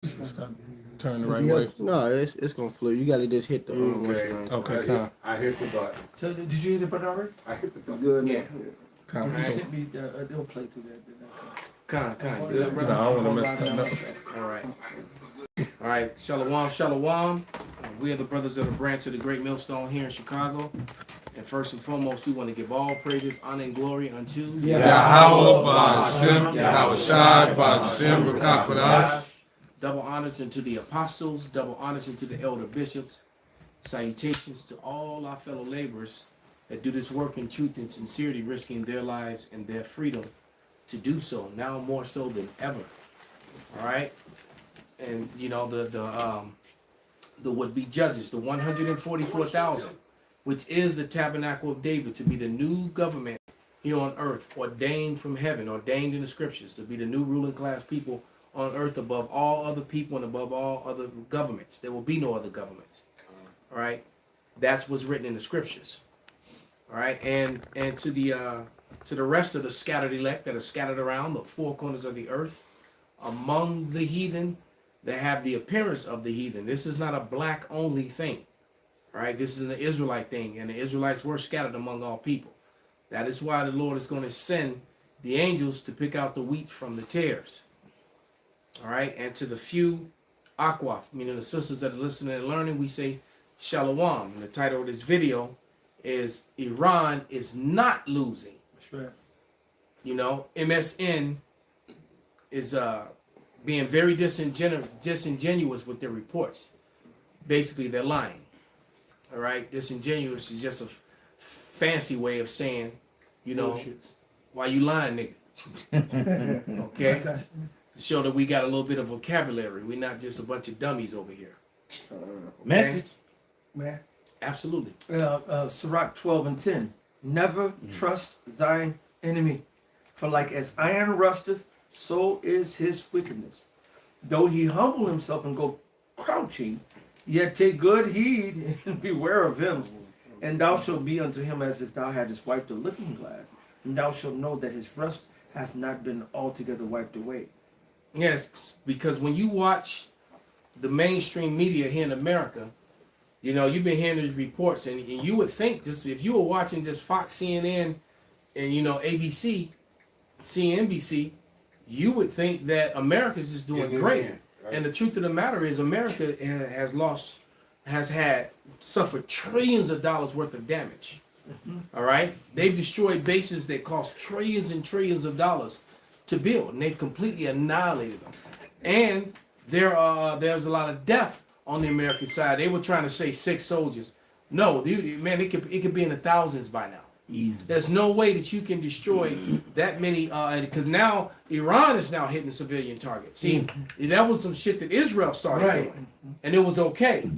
Stop. Turn the right way. No, it's gonna flip. You gotta just hit the Okay, I hit the button. So did you hit the button already? I hit the button. good. Yeah. Time. You sent me. They'll play through that. Kind. Good, brother. No, I don't want to mess nothing up. All right. Shalom. We are the brothers of the branch of the Great Millstone here in Chicago. And first and foremost, we want to give all praises, honor, and glory unto Yahweh Ba'Hashem, Yahweh Shai Ba'Hashem, B'Kakadash. Double honors unto the apostles, double honors unto the elder bishops. Salutations to all our fellow laborers that do this work in truth and sincerity, risking their lives and their freedom to do so, now more so than ever. All right? And, you know, the would-be judges, the 144,000, which is the tabernacle of David, to be the new government here on earth, ordained from heaven, ordained in the scriptures, to be the new ruling class people on earth above all other people and above all other governments. There will be no other governments. All right? That's what's written in the scriptures. All right? And to the rest of the scattered elect that are scattered around the four corners of the earth, among the heathen that have the appearance of the heathen. This is not a black only thing. All right? This is an Israelite thing, and the Israelites were scattered among all people. That is why the Lord is going to send the angels to pick out the wheat from the tares. All right? And to the few Akwaf, meaning the sisters that are listening and learning, we say Shalom. And the title of this video is Iran is not losing. That's right. You know, MSN is being very disingenuous with their reports. Basically, they're lying. All right? Disingenuous is just a fancy way of saying, you know, why you lying, nigga? Okay? To show that we got a little bit of vocabulary. We're not just a bunch of dummies over here. Message. Man. Absolutely. Sirach 12:10. Never trust thine enemy, for like as iron rusteth, so is his wickedness. Though he humble himself and go crouching, yet take good heed and beware of him. And thou shalt be unto him as if thou hadst wiped a looking glass, and thou shalt know that his rust hath not been altogether wiped away. Yes, because when you watch the mainstream media here in America, you know, you've been hearing these reports, and you would think, just if you were watching just Fox, CNN, and, you know, ABC, CNBC, you would think that America's just doing great. Right? And the truth of the matter is America has suffered trillions of dollars worth of damage. All right? They've destroyed bases that cost trillions and trillions of dollars to build, and they've completely annihilated them. And there's a lot of death on the American side. They were trying to say 6 soldiers. No, man, it could be in the thousands by now. Easy. There's no way that you can destroy that many, because now Iran is now hitting civilian targets. See, that was some shit that Israel started doing, and it was okay.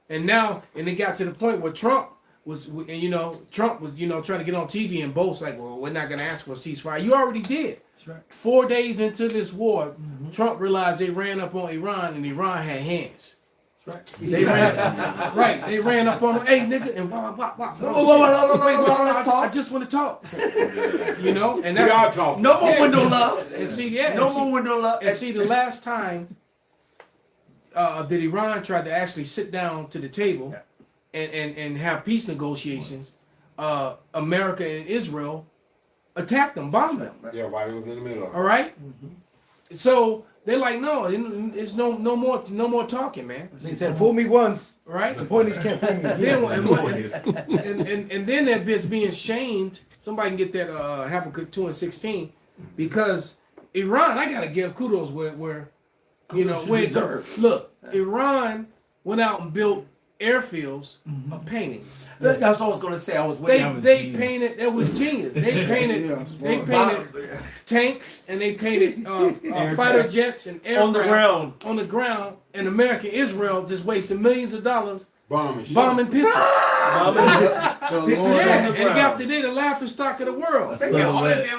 And now, and it got to the point where Trump was trying to get on TV and boast like, well, we're not going to ask for a ceasefire. You already did. That's right. 4 days into this war, Trump realized they ran up on Iran, and Iran had hands. Right. They ran, They ran up on them. Hey, nigga, and blah. I just want to talk. You know, and that's we are talking. No more window love. And see, more window love. And see, the last time that Iran tried to actually sit down to the table and have peace negotiations, America and Israel attacked them, bombed them. Yeah, while it was in the middle of it. All right. So they're like, no, it's no more talking, man. They said, fool me once. Right? The point is, can't fool me again. And then that bitch being shamed. Somebody can get that Habakkuk 2:16, because Iran, I gotta give kudos where you know, look, Iran went out and built airfields of paintings. That's what I was gonna say. I was waiting. They painted. It was genius. They painted tanks, and they painted fighter jets and aircraft on the ground. And America, Israel just wasted millions of dollars bombing pictures. And it got today the laughing stock of the world.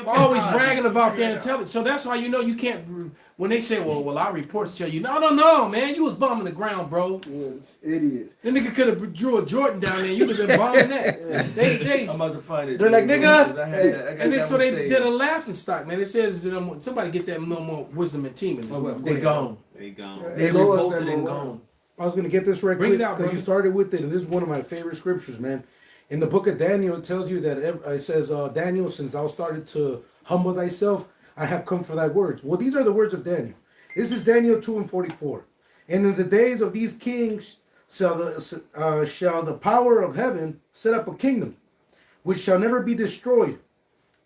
Always bragging about their intelligence. So that's why you know you can't. When they say, well, our reports tell you, no, man, you was bombing the ground, bro. Yes, idiots. The nigga could have drew a Jordan down there. You'd have been bombing that. They I'm about to find it. They're like, nigga. They did a laughing stock, man. It says somebody get that no more wisdom and team in as well. They gone. They gone. They Lois, revolted that and one. gone. I was gonna get this right Bring quick it out, because you brother. started with it, and this is one of my favorite scriptures, man. In the book of Daniel, it tells you that it says, "Daniel, since thou started to humble thyself, I have come for thy words." Well, these are the words of Daniel. This is Daniel 2:44. And in the days of these kings shall the power of heaven set up a kingdom, which shall never be destroyed,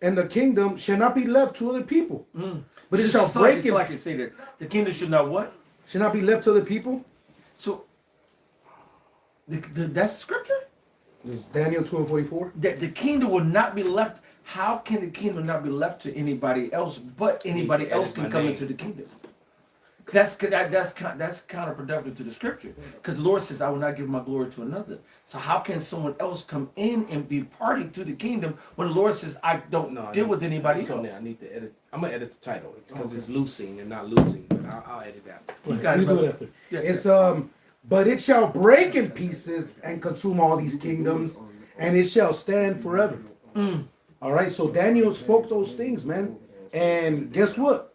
and the kingdom shall not be left to other people, but it shall It's break it. like you say that the kingdom should not what? Shall not be left to other people. So that's scripture. This is Daniel 2:44. That the kingdom will not be left. How can the kingdom not be left to anybody else? But anybody to else edit can my come name. into the kingdom. That's counterproductive to the scripture, because the Lord says, "I will not give my glory to another." So how can someone else come in and be party to the kingdom when the Lord says, "I don't deal with anybody So else"? now I need to edit. I'm gonna edit the title because it's loosing and not losing. But I'll edit that. You got it, You do brother. it after. Yeah, It's but it shall break in pieces and consume all these kingdoms, and it shall stand forever. All right, so Daniel spoke those things, man. And guess what?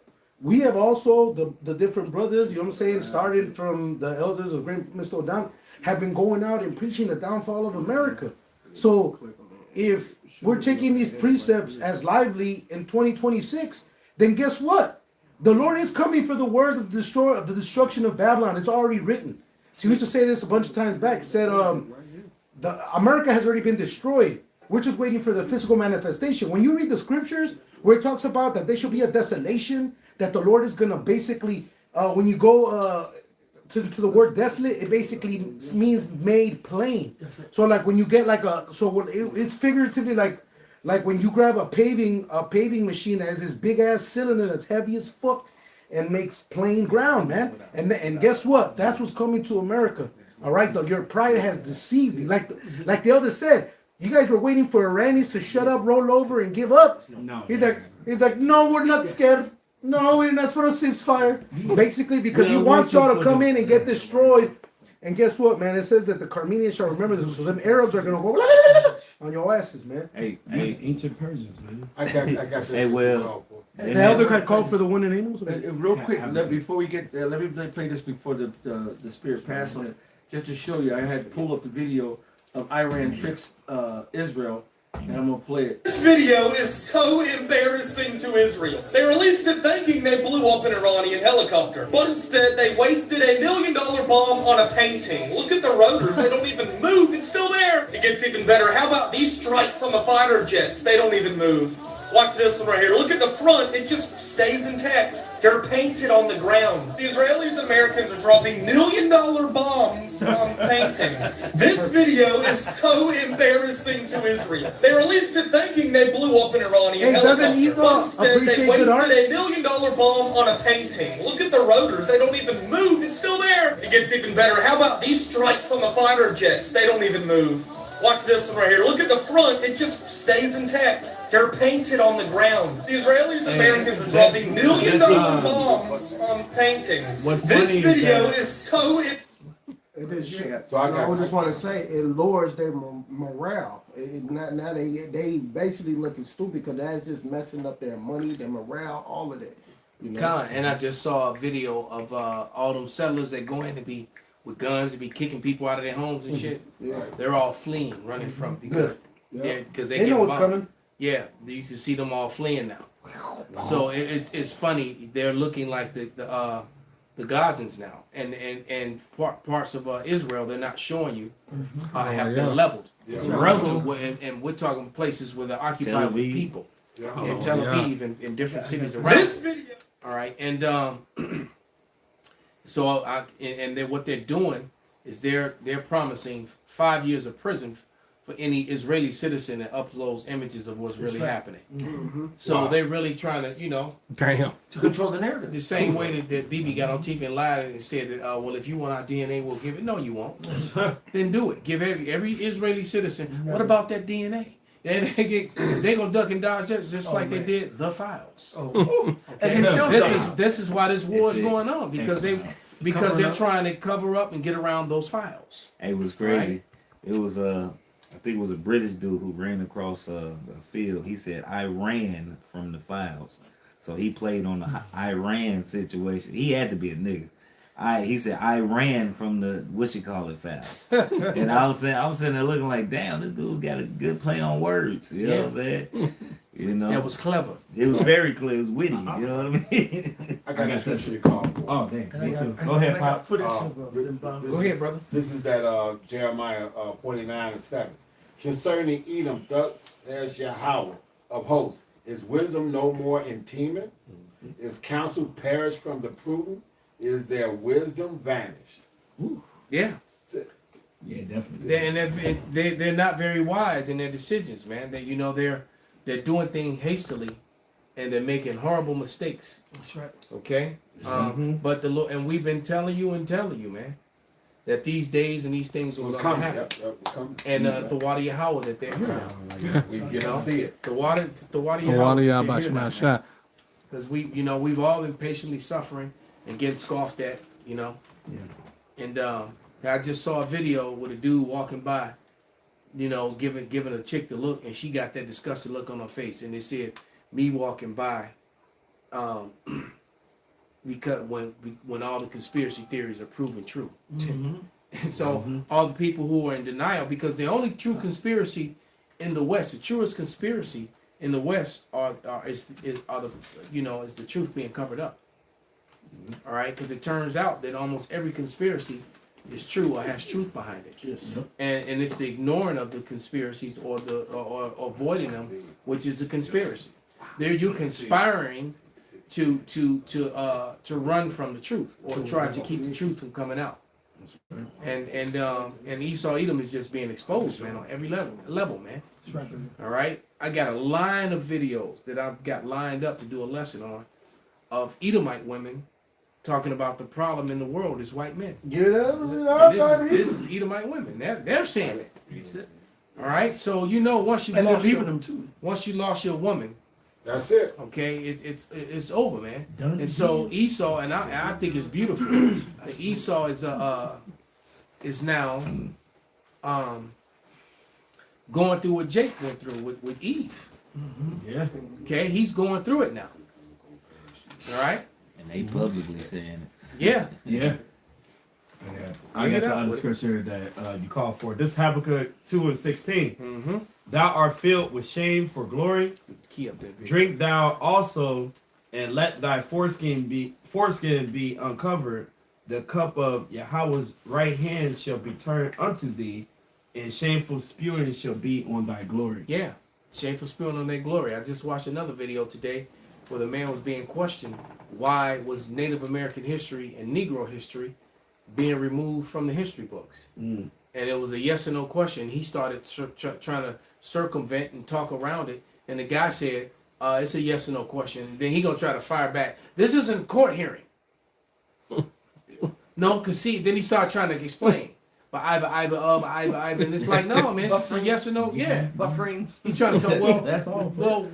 We have also the different brothers, you know what I'm saying, starting from the elders of Great Mr. O'Donnell, have been going out and preaching the downfall of America. So if we're taking these precepts as lively in 2026, then guess what? The Lord is coming for the words of the destruction of Babylon. It's already written. So he used to say this a bunch of times back. He said, America has already been destroyed. We're just waiting for the physical manifestation. When you read the scriptures where it talks about that there shall be a desolation, that the Lord is gonna basically, when you go to the word desolate, it basically means made plain. So like when you get like it's figuratively like when you grab a paving machine that has this big ass cylinder that's heavy as fuck and makes plain ground, man. And guess what? That's what's coming to America. All right, though your pride has deceived you. Like the elder said, you guys were waiting for Iranians to shut up, roll over, and give up. No. He's like, no, we're not scared. No, we're not for a ceasefire. Basically, because he wants y'all to come in and get destroyed. And guess what, man? It says that the Carmenians shall remember this. So them Arabs are gonna go on your asses, man. Hey, Ancient Persians, man. I got this. Hey, well, The elder had called for the one in Amos. Real quick, before we get there, let me play this before the spirit pass on it, just to show you. I had to pull up the video of Iran tricks Israel, and I'm gonna play it. This video is so embarrassing to Israel. They released it thinking they blew up an Iranian helicopter, but instead they wasted $1 million bomb on a painting. Look at the rotors, they don't even move, it's still there. It gets even better. How about these strikes on the fighter jets? They don't even move. Watch this one right here. Look at the front, it just stays intact. They're painted on the ground. The Israelis and Americans are dropping $1 million bombs on paintings. This video is so embarrassing to Israel. They released it thinking they blew up an Iranian helicopter, but instead they wasted $1 million bomb on a painting. Look at the rotors, they don't even move, it's still there. It gets even better. How about these strikes on the fighter jets? They don't even move. Watch this one right here. Look at the front, it just stays intact. They're painted on the ground. The Israelis and Americans are dropping $1 million bombs on paintings. This video is so... It is shit. So I just want to say it lowers their morale. Now they basically looking stupid because that's just messing up their money, their morale, all of that. You know? And I just saw a video of all them settlers that go in and be with guns and be kicking people out of their homes and shit. Yeah. They're all fleeing, running from the Good. Yeah, because They know what's coming. Yeah, you can see them all fleeing now. So it's funny. They're looking like the Gazans now, and parts of Israel they're not showing you have been leveled. Yeah. And we're talking places where they're occupied with people Yeah. in Tel Aviv and in different cities around. This video... All right, and so what they're doing is they're promising 5 years of prison for any Israeli citizen that uploads images of what's really happening. So they're really trying to, Damn. To control the narrative. the same way that Bibi got on TV and lied and said that, well, if you want our DNA, we'll give it. No, you won't. Then do it. Give every Israeli citizen. What about that DNA? They gonna duck and dodge that just like they did the files. And they still This is why this war is going on because they're trying to cover up and get around those files. Hey, it was crazy. It was I think it was a British dude who ran across a field. He said, "I ran from the files." So he played on the Iran situation. He had to be a nigga He said I ran from the what you call it fouls, and I'm sitting there looking like, damn, this dude's got a good play on words. You know what I'm saying? You know, That was clever. it was very clear. It was witty. You know what I mean? I got a scripture to call for. Oh, damn. Me too. I Go ahead, got Pops. footage Uh, of this- them bombs. Go ahead, brother. This is that Jeremiah 49:7. Concerning Edom, thus says Yahweh of hosts, is wisdom no more in Teman? Is counsel perished from the prudent? Is their wisdom vanished? Yeah. Yeah, definitely. They're not very wise in their decisions, man. That you know they're doing things hastily, and they're making horrible mistakes. That's right. Okay, but the Lord, and we've been telling you, man, that these days and these things It will was going to coming. happen. Yep, coming. And the water Yahweh that they're here now. We get to see it. The water The water Yahweh. y'all about smash shot. Because we've all been patiently suffering and getting scoffed at, you know. Yeah. And I just saw a video with a dude walking by, you know, giving a chick the look, and she got that disgusted look on her face, and they said, "Me walking by," because when all the conspiracy theories are proven true. And so all the people who are in denial, because the only true conspiracy in the West, the truest conspiracy in the West is the truth being covered up. All right, because it turns out that almost every conspiracy is true or has truth behind it, and it's the ignoring of the conspiracies or avoiding them, which is a conspiracy. You're conspiring to run from the truth or try to keep the truth from coming out. And Esau Edom is just being exposed, man, on every level, man. That's right. All right, I got a line of videos that I've got lined up to do a lesson on of Edomite women talking about the problem in the world is white men. Get up, And this is Edomite women. They're saying it. All right, so you know once you And they're lost leaving them too. once you lost your woman, That's it. okay, it's over, man. Done. And so Esau, and I think it's beautiful. that Esau is now going through what Jake went through with Eve. Yeah. Okay, he's going through it now. All right. And they publicly saying it. Yeah. Yeah. Yeah. I Bring got it the up other with it. scripture that you call for. This Habakkuk 2:16. Mm-hmm. Thou art filled with shame for glory. Key up there, baby. Drink thou also, and let thy foreskin be uncovered. The cup of Yahweh's right hand shall be turned unto thee, and shameful spewing shall be on thy glory. Yeah. Shameful spewing on their glory. I just watched another video today where the man was being questioned why was Native American history and Negro history being removed from the history books. And it was a yes or no question. He started trying to circumvent and talk around it. And the guy said, it's a yes or no question. And then he going to try to fire back. This isn't a court hearing. No, because see, then he started trying to explain. But Iba, and it's like, no, man, it's just a yes or no. Yeah. Buffering. He's trying to talk, well, That's all. well,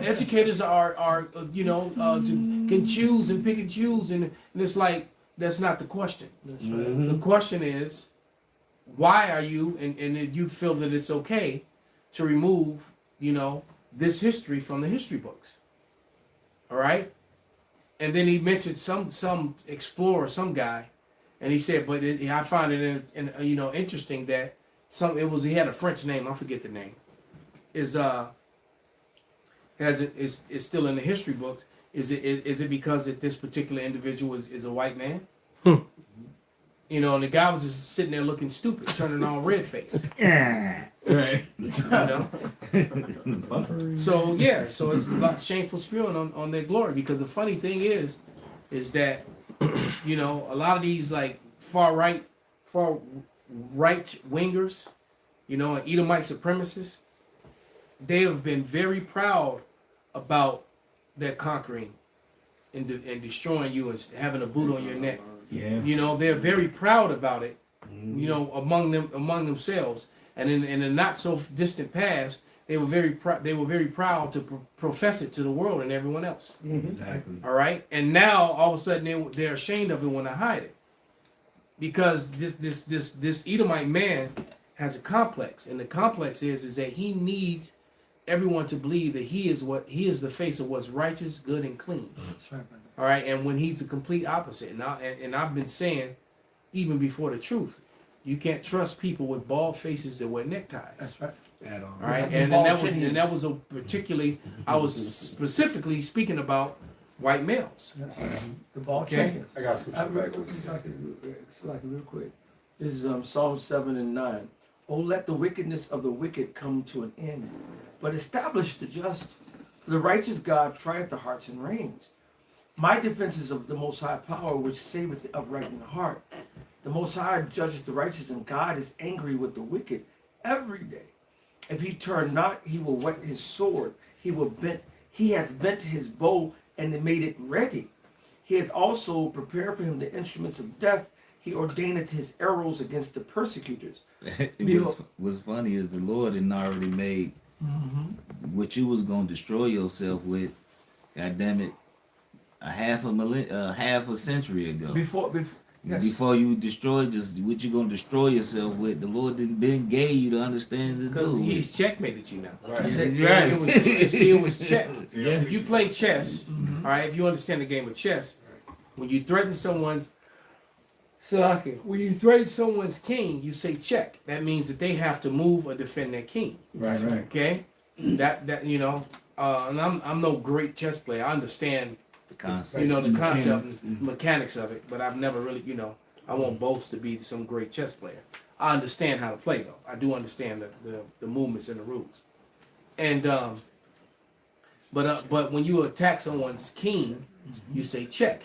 educators are can choose and pick and choose. And it's like, that's not the question. That's right. The question is, why are you, and you feel that it's okay to remove, this history from the history books. All right? And then he mentioned some explorer, some guy, and he said, but I find it interesting that he had a French name, I forget the name, is still in the history books. Is it because that this particular individual is a white man? And the guy was just sitting there looking stupid, turning on red face. Right. So it's a lot of shameful spewing on their glory, because the funny thing is that a lot of these like far right wingers, and Edomite supremacists, they have been very proud about their conquering and destroying you and having a boot on your neck. Yeah. They're very proud about it. Among themselves, and in the not so distant past, they were very proud to profess it to the world and everyone else. Exactly. All right, and now all of a sudden they're ashamed of it when they hide it, because this Edomite man has a complex, and the complex is that he needs everyone to believe that he is the face of what's righteous, good, and clean. That's right, brother. All right, and when he's the complete opposite. And I've been saying, even before the truth, you can't trust people with bald faces that wear neckties. That's right. At all. All right, and that was a particularly, I was specifically speaking about white males. The ball Okay. champions. I got some back with It's like real quick. This is Psalm 7 and 9. Oh, let the wickedness of the wicked come to an end, but establish the just. For the righteous God trieth the hearts and reins. My defense is of the Most High power, which saveth the upright in heart. The Most High judges the righteous, and God is angry with the wicked every day. If he turn not, he will whet his sword. He has bent his bow and made it ready. He has also prepared for him the instruments of death. He ordaineth his arrows against the persecutors. What's funny is the Lord had already made what you was gonna destroy yourself with. God damn it, half a century ago. Before you destroy just what you gonna destroy yourself with, the Lord didn't gave you to understand the Because do. he's checkmated you now. Right. I said, Right. it was check. Yeah. If you play chess, all right, if you understand the game of chess, when you threaten someone's when you threaten someone's king, you say check. That means that they have to move or defend their king. Right, right. Okay, that you know, and I'm no great chess player. I understand, The concept. you know, the concept, Mechanics. mechanics of it, but I've never really, you know, I won't boast to be some great chess player. I understand how to play though. I do understand the movements and the rules, and but when you attack someone's king, you say check.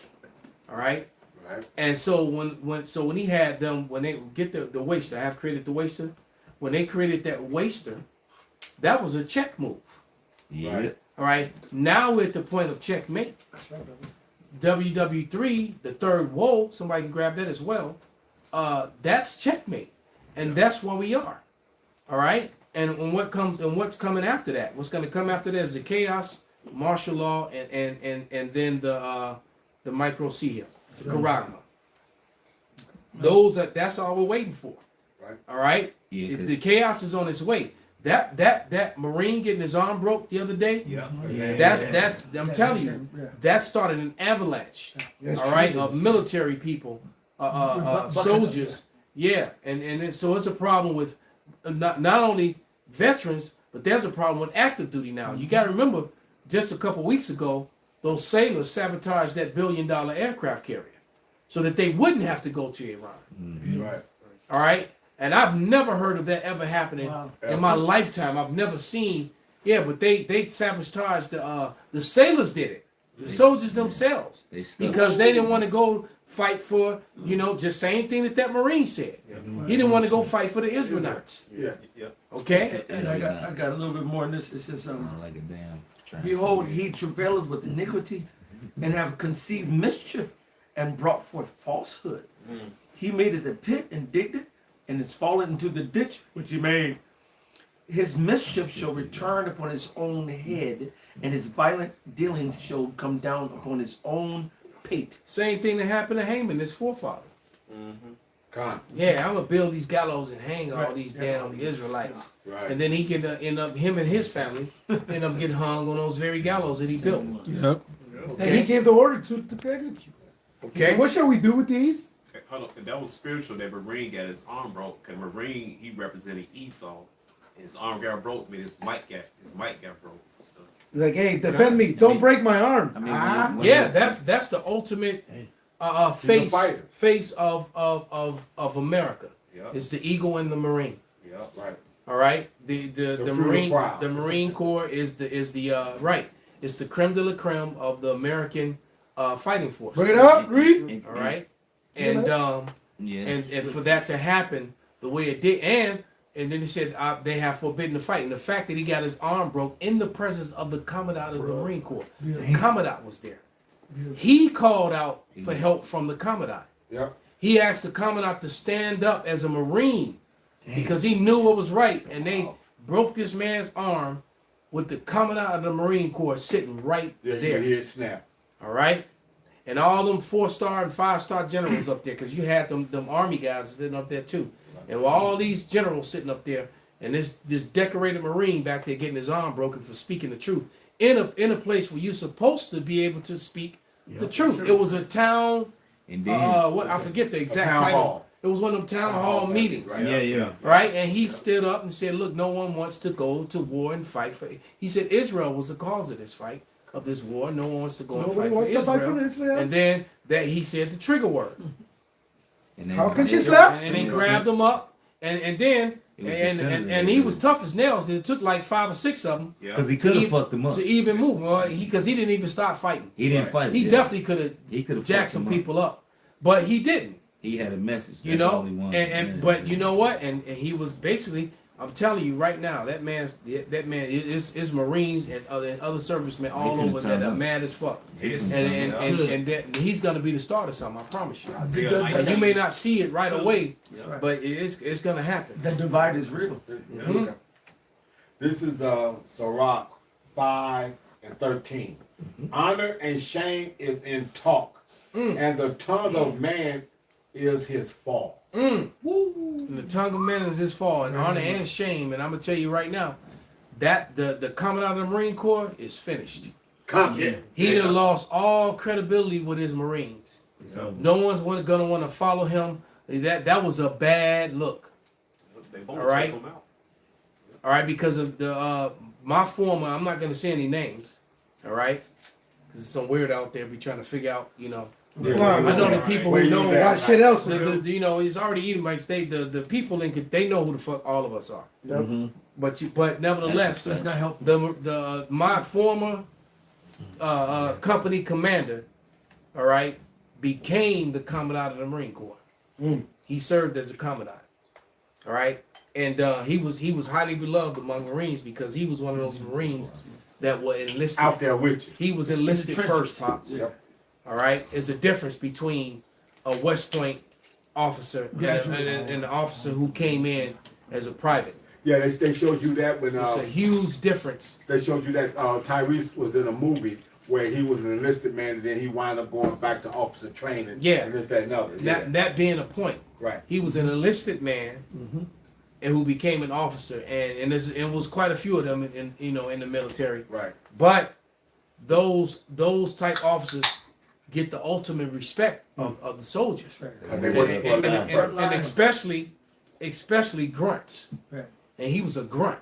All right. Right. And so when he had them, when they get the waster, I have created the waster. When they created that waster, that was a check move. Yeah. Right. All right. Now we're at the point of checkmate. WW3, the third woe, somebody can grab that as well. That's checkmate, and that's where we are. All right. And what's coming after that? What's going to come after that is the chaos, martial law, and then the micro hill, the Karagma. That's all we're waiting for. Right. All right. Yeah, If 'cause- the chaos is on its way. That Marine getting his arm broke the other day. Yeah. That's I'm telling you, that started an avalanche. Yes, All right, true. of military people, soldiers. Yeah, so it's a problem with not only veterans, but there's a problem with active duty now. You got to remember, just a couple weeks ago, those sailors sabotaged that $1 billion aircraft carrier, so that they wouldn't have to go to Iran. Right. All right. And I've never heard of that ever happening Wow. in my lifetime. I've never seen. Yeah, but they sabotaged the sailors did it. The soldiers themselves, They stuck. because they didn't want to go fight for, just same thing that Marine said. He didn't want to go fight for the Israelites. Yeah. Okay. And I got a little bit more in this. It says, Sound like a damn. behold, he travaileth with iniquity, and have conceived mischief, and brought forth falsehood. He made it a pit and digged it, and it's fallen into the ditch which he made. His mischief shall return upon his own head, and his violent dealings shall come down upon his own pate. Same thing that happened to Haman, his forefather. Con. Yeah, I'm gonna build these gallows and hang all these damn Israelites. Right. And then he can end up, him and his family end up getting hung on those very gallows that he built. Yep. And he gave the order to execute. Okay. What shall we do with these? Hold on, that was spiritual. That Marine got his arm broke. Cause Marine, he represented Esau. His arm got broke. I mean, his mic got broke. So, Like, hey, defend me. Don't break my arm. I mean, when Yeah, that's the ultimate face fighter. of America. yeah, It's the Eagle and the Marine. yeah. Right. All right, the fruit of Marine pride. the Marine Corps is the right. It's the creme de la creme of the American fighting force. Bring it up, read. All right, and Yeah. and for that to happen the way it did, and then he said they have forbidden the fight, and the fact that he got his arm broke in the presence of the Commandant of the Marine Corps, the Commandant was there. He called out for help from the Commandant. Yep. He asked the Commandant to stand up as a Marine because he knew what was right, and they broke this man's arm with the Commandant of the Marine Corps sitting right Yeah, you there. hear it snap. All right, and all them 4-star and 5-star generals up there, because you had them Army guys sitting up there too, and with all these generals sitting up there, and this decorated Marine back there getting his arm broken for speaking the truth in a place where you're supposed to be able to speak The truth. It was a town. And then What I forget the exact town title. hall. It was one of them town hall meetings. Right. Yeah. Right? And he stood up and said, look, no one wants to go to war and fight for. He said Israel was the cause of this fight, of this war. No one wants to go and Nobody fight for wants to fight Israel. for Israel. And then that he said the trigger word. and then How can she and slap? And they grabbed him up. And then, It was the and senator. he was tough as nails. It took like 5 or 6 of them Yeah. Because he could have to fucked him up. to even move. Well, because he didn't even start fighting. He didn't fight. He yeah. definitely could have He could have jacked some people up. But he didn't. He had a message. You That's all know, he wanted. and Yeah. but you know what? And he was basically, I'm telling you right now, that man is Marines and other servicemen all finna over turn that are up. mad as fuck. Yes. And that he's gonna be the start of something. I promise you. Isaiah And you may not see it right away, Yeah. but it's gonna happen. That divide is real. Mhm. This is Sirach 5 and 13. Honor and shame is in talk, and the tongue of man is his fall. And the tongue of man is his fall, and honor and shame. And I'm gonna tell you right now, that the commandant of the Marine Corps is finished. Come here. He done lost all credibility with his Marines. No one's gonna want to follow him. That was a bad look. They both All right. took him out. All right, because of the my former. I'm not gonna say any names. All right, because there's some weird out there be trying to figure out. You know, Yeah, I know the people where who you know. at? Got shit else to do. You know, it's already eating Mike's. The people in they know who the fuck all of us are. Mhm. But nevertheless, That's It's not helping. the my former company commander, all right, became the commandant of the Marine Corps. He served as a commandant, all right, and he was highly beloved among Marines because he was one of those Marines that were enlisted Out there with you. He was enlisted trenches. first, pops. Yep. All right, there's a difference between a West Point officer and the officer who came in as a private. Yeah, they showed you that when It's a huge difference. they showed you that Tyrese was in a movie where he was an enlisted man and then he wound up going back to officer training. Yeah. And this, that, and other. Yeah. That being a point. Right. He was an enlisted man, and who became an officer, and it was quite a few of them in the military. Right. But those type officers get the ultimate respect of the soldiers, And they work for and especially grunts. Right. And he was a grunt.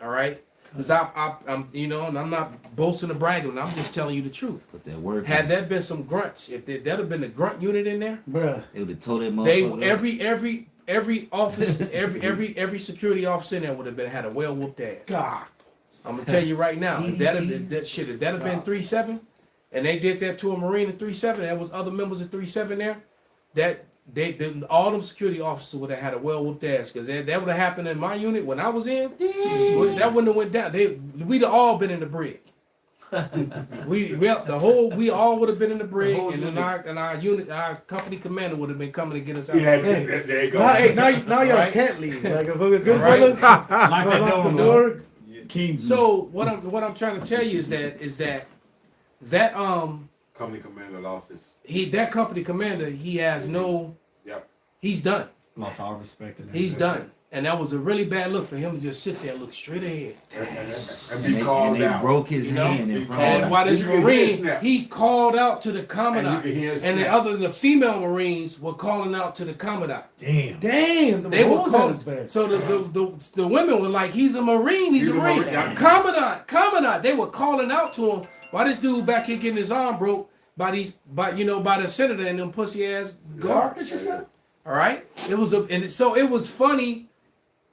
All right. Because I'm and I'm not boasting or bragging. I'm just telling you the truth. Put that work. Had there been some grunts, if there'd have been a grunt unit in there, Bruh. It would have told that they motherfucker. every office every security officer in there would have had a well whooped ass. God. I'm gonna tell you right now, if that have been 3-7, and they did that to a Marine in 3-7, there was other members of 3-7 there, that all them security officers would have had a well whooped ass, because that would have happened in my unit when I was in. That wouldn't have went down. We'd have all been in the brig. we all would have been in the brig, and then our unit, our company commander would have been coming to get us out. Yeah, there you go. Now y'all Right. can't leave. Like if we're good Right. fellas, Lock that lock the door. door. Kings. So what I'm trying to tell you is that Company commander lost his. that company commander, he has no, Yep. he's done. lost all respect. And He's done. And that was a really bad look for him to just sit there and look straight ahead. And And be called they out. broke his You know? hand in Be front called of And while this You can hear Marine, snap. he called out to the commandant. And you can hear And the snap. the female Marines were calling out to the commandant. Damn. Damn. The They were Maroons calling. had his back. So the women were like, he's a Marine, he's a Marine. Commandant. They were calling out to him. Why this dude back here getting his arm broke by the senator and them pussy ass guards. All right. It was funny,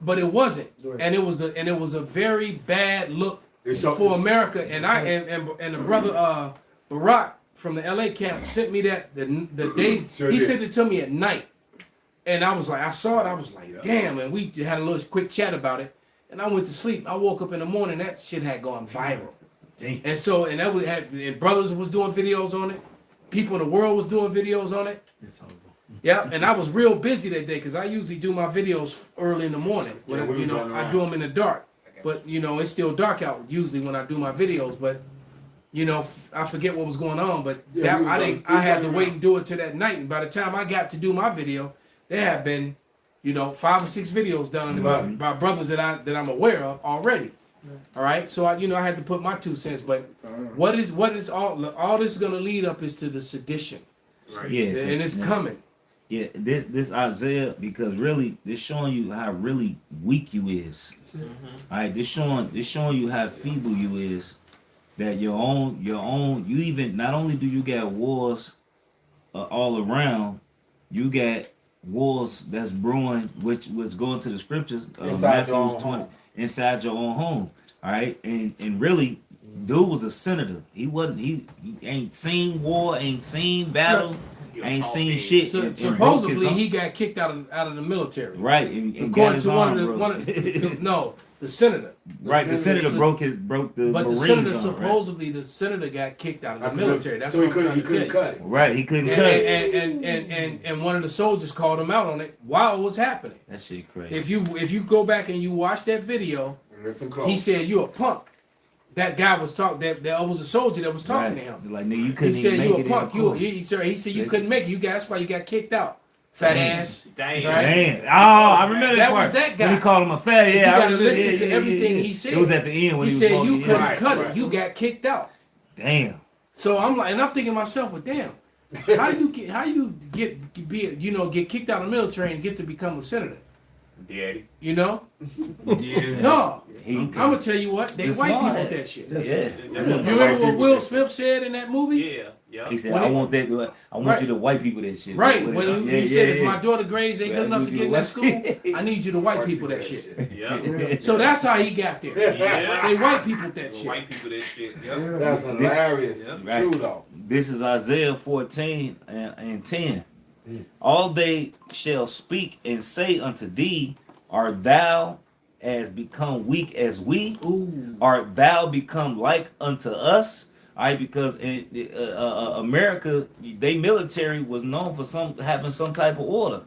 but it wasn't. And it was a very bad look for America. And the brother Barack from the LA camp sent me that the day Sure he did. sent it to me at night. And I was like, I saw it, I was like, damn, and we had a little quick chat about it. And I went to sleep. I woke up in the morning, that shit had gone viral. Damn. And that was and brothers was doing videos on it. People in the world was doing videos on it. It's over. Yeah, and I was real busy that day because I usually do my videos early in the morning. When Yeah, we was running I around. do them in the dark. But it's still dark out usually when I do my videos. But I forget what was going on. But Yeah, we was I had to running wait around. and do it to that night. And by the time I got to do my video, there had been 5 or 6 videos done Right. by brothers that I'm aware of already. All right, so I had to put my 2 cents. But what is all this is going to lead up is to the sedition, Yeah, and it's coming. Yeah, this Isaiah, because really this showing you how really weak you is. All right, this showing you how feeble you is. That your own you even not only do you got wars all around, you got wars that's brewing, which was going to the scriptures Inside your Matthew own 20 home. inside your own home. All right, and really, dude was a senator. He wasn't. He ain't seen war, ain't seen battle. Ain't seen shit. So, and supposedly broke his he got kicked out of the military. right, and got According his to arm broke. the senator. Right, the senator broke the But the Marines senator arm, supposedly the senator got kicked out of the military. That's so what he I'm trying to couldn't tell cut you. it. right, he couldn't cut it. And one of the soldiers called him out on it while it was happening. That shit crazy. If you go back and you watch that video, Listen close. he said, "You a punk." That guy was talking. That was a soldier that was talking to him. Like, nigga, you He couldn't said, even "You make a it punk." in You court. he said you couldn't make it. That's why you got kicked out. Fat ass. Damn. Right? Damn. Oh, I remember That part. was that guy. When he called him a fat, You yeah. I gotta remember, listen to everything yeah. he said. It was at the end when He he, said was you walking couldn't in. cut Right. it. You got kicked out. Damn. So I'm like, and I'm thinking to myself, well, damn, how you get kicked out of the military and get to become a senator? Daddy. You know? Yeah. No. He, I'm gonna tell you what, they It's white smart. people that shit. yeah. That's You what remember what Will Smith said in that movie? Yeah. Yeah. He said, When I he- want that. I want Right. you to white people that shit. Right. What- When yeah, he said, yeah, if my daughter grades ain't Yeah, good enough you to do get in what? that school, I need you to white people that shit. Yeah. So that's how he got there. Yeah. They white people that The shit. white people that shit. Yep. That's hilarious. Yeah. Right. True though. This is Isaiah 14 and 10. All they shall speak and say unto thee, art thou as become weak as we? Ooh. Art thou become like unto us? All right, because in America, they military was known for having some type of order.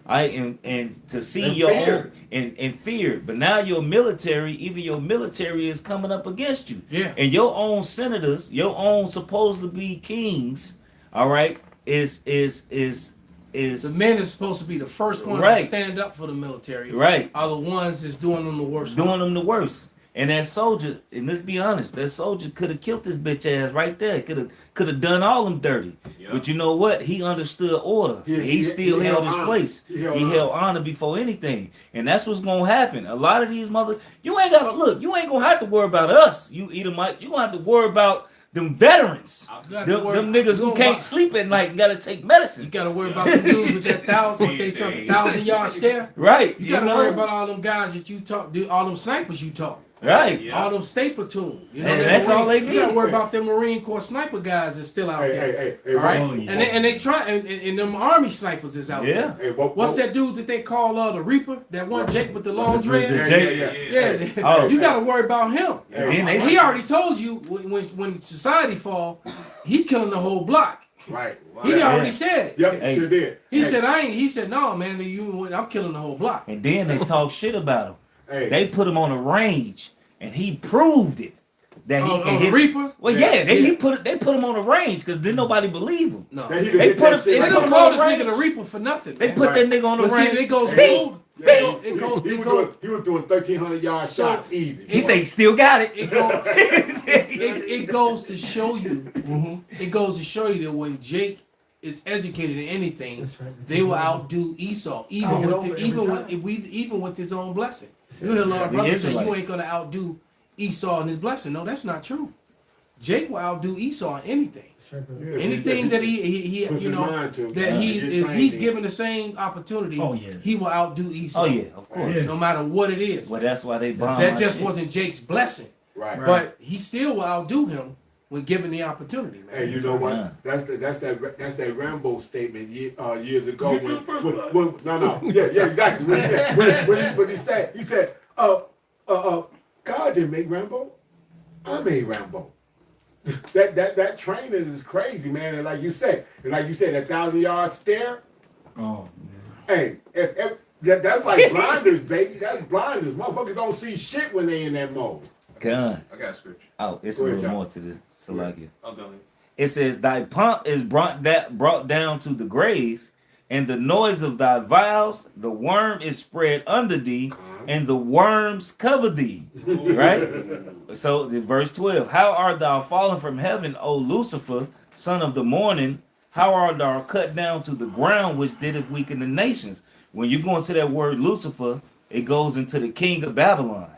All right, and to see And your fear. own and fear. But now your military, even your military is coming up against you. Yeah. And your own senators, your own supposed to be kings, all right, is The men is supposed to be the first ones Right. to stand up for the military. right Are the ones that's doing them the worst. doing them the worst. And that soldier, and let's be honest, that soldier could have killed this bitch ass right there. Could have done all them dirty. Yeah. But you know what? He understood order. He still he held held his honor. place. He He held held honor before anything. And that's what's gonna happen. A lot of these you ain't gotta look, you ain't gonna have to worry about us. You Edomite, you gonna have to worry about them veterans. You got to Them, worry- them niggas you who gonna can't buy- sleep at night and gotta take medicine. You got to worry about them dudes with that 1,000-yard stare. Right. You got to know? worry about all them guys that you talk, all them snipers you talk, Right. Yeah. all them state platoon. You know, And them that's all they You got to did. worry about them Marine Corps sniper guys that's still out Hey, there. hey, All right, Oh, yeah. and they try, and them Army snipers is out Yeah. there. Hey, What's that dude that they call the Reaper? That one Jake with the long dreads. The Jake- Yeah, Oh. you got to worry about him. And then they He already told you when society fall, he killing the whole block. Right. He Yeah. already said it. Yep, Hey. sure did. He Hey, said, He said, no, man, I'm killing the whole block. And then they talk shit about him. hey, They put him on a range, and he proved it that he On can the hit. Reaper? Well, Yeah. yeah, they put him on a range because didn't nobody believe him. No. They They hit They that put him- shit they like don't put a- call on this the nigga the range. Reaper for nothing. They man. put Right. that nigga on the But see, range. it goes Bing, over. bing. He was doing 1,300-yard So- shots easy. He said he still got it. It goes to show you. It goes to show you that when Jake is educated in anything, they will outdo Esau, even with his own blessing. You hear a lot of The brothers say you Israelites. ain't gonna outdo Esau in his blessing. No, that's not true. Jake will outdo Esau in anything. Yeah, Anything that he puts you his know mind to, that get if trained he's in. given the same opportunity, Oh, yeah. he will outdo Esau. Oh yeah, of course. Yeah. No matter what it is. Well, that's why they bomb. That my just shit. wasn't Jake's blessing, Right. but he still will outdo him when given the opportunity, man. Hey, you know what? Yeah. That's that Rambo statement years ago. Exactly. When he said, God didn't make Rambo, I made Rambo. that training is crazy, man. And like you said, that 1,000-yard stare. Oh, Hey, that's like blinders, baby. That's blinders. Motherfuckers don't see shit when they in that mode. Gun. I got a scripture. Oh, it's Go a ahead, little John. more to this. Salakia. I'll go ahead. It says, "Thy pomp is brought down to the grave, and the noise of thy vows, the worm is spread under thee, and the worms cover thee. Right? So the verse 12, how art thou fallen from heaven, O Lucifer, son of the morning? How art thou cut down to the ground, which didst weaken the nations? When you go into that word Lucifer, it goes into the king of Babylon.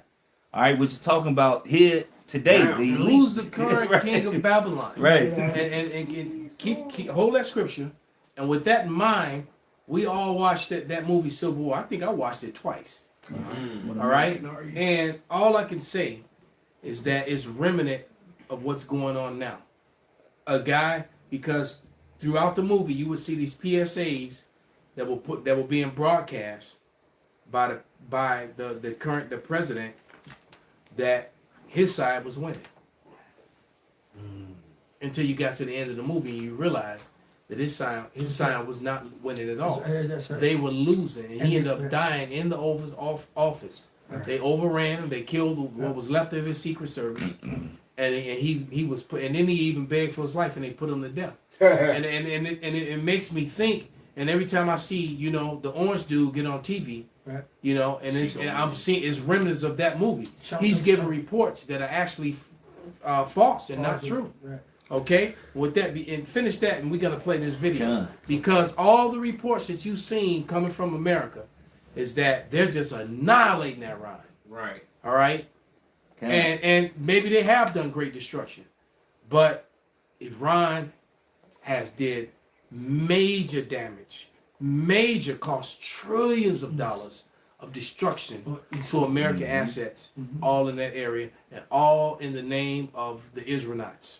All right, which is talking about here today. The elite. Who's the current Right. king of Babylon? Right. And keep hold that scripture. And with that in mind, we all watched that movie Civil War. I think I watched it twice. All right. And all I can say is that it's remnant of what's going on now. A guy, because throughout the movie you would see these PSAs that were being broadcast by the president that his side was winning. Until you got to the end of the movie and you realize that his side was not winning at all. They were losing, and he ended up dying in the office. They overran him. They killed what was left of his Secret Service, and he was put. And then he even begged for his life, and they put him to death. and it makes me think. And every time I see the orange dude get on TV, and I'm seeing it's remnants of that movie. He's giving reports that are actually false and not true. Okay, with that, and finish that, and we're gonna play this video because all the reports that you've seen coming from America is that they're just annihilating that Iran. Right. All right, and maybe they have done great destruction, but Iran has did major damage, major cost trillions of dollars of destruction to American assets, all in that area, and all in the name of the Israelites.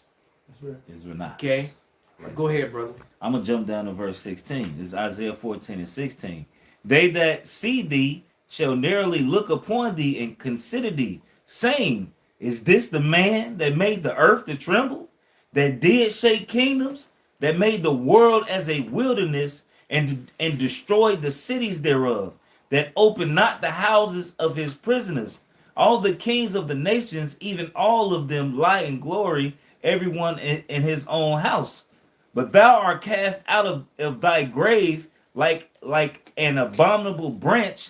Okay, go ahead, brother. I'm gonna jump down to verse 16. This is Isaiah 14 and 16. They that see thee shall narrowly look upon thee and consider thee, saying, is this the man that made the earth to tremble, that did shake kingdoms, that made the world as a wilderness, and destroyed the cities thereof, that opened not the houses of his prisoners? All the kings of the nations, even all of them, lie in glory, everyone in his own house. But thou art cast out of thy grave like an abominable branch,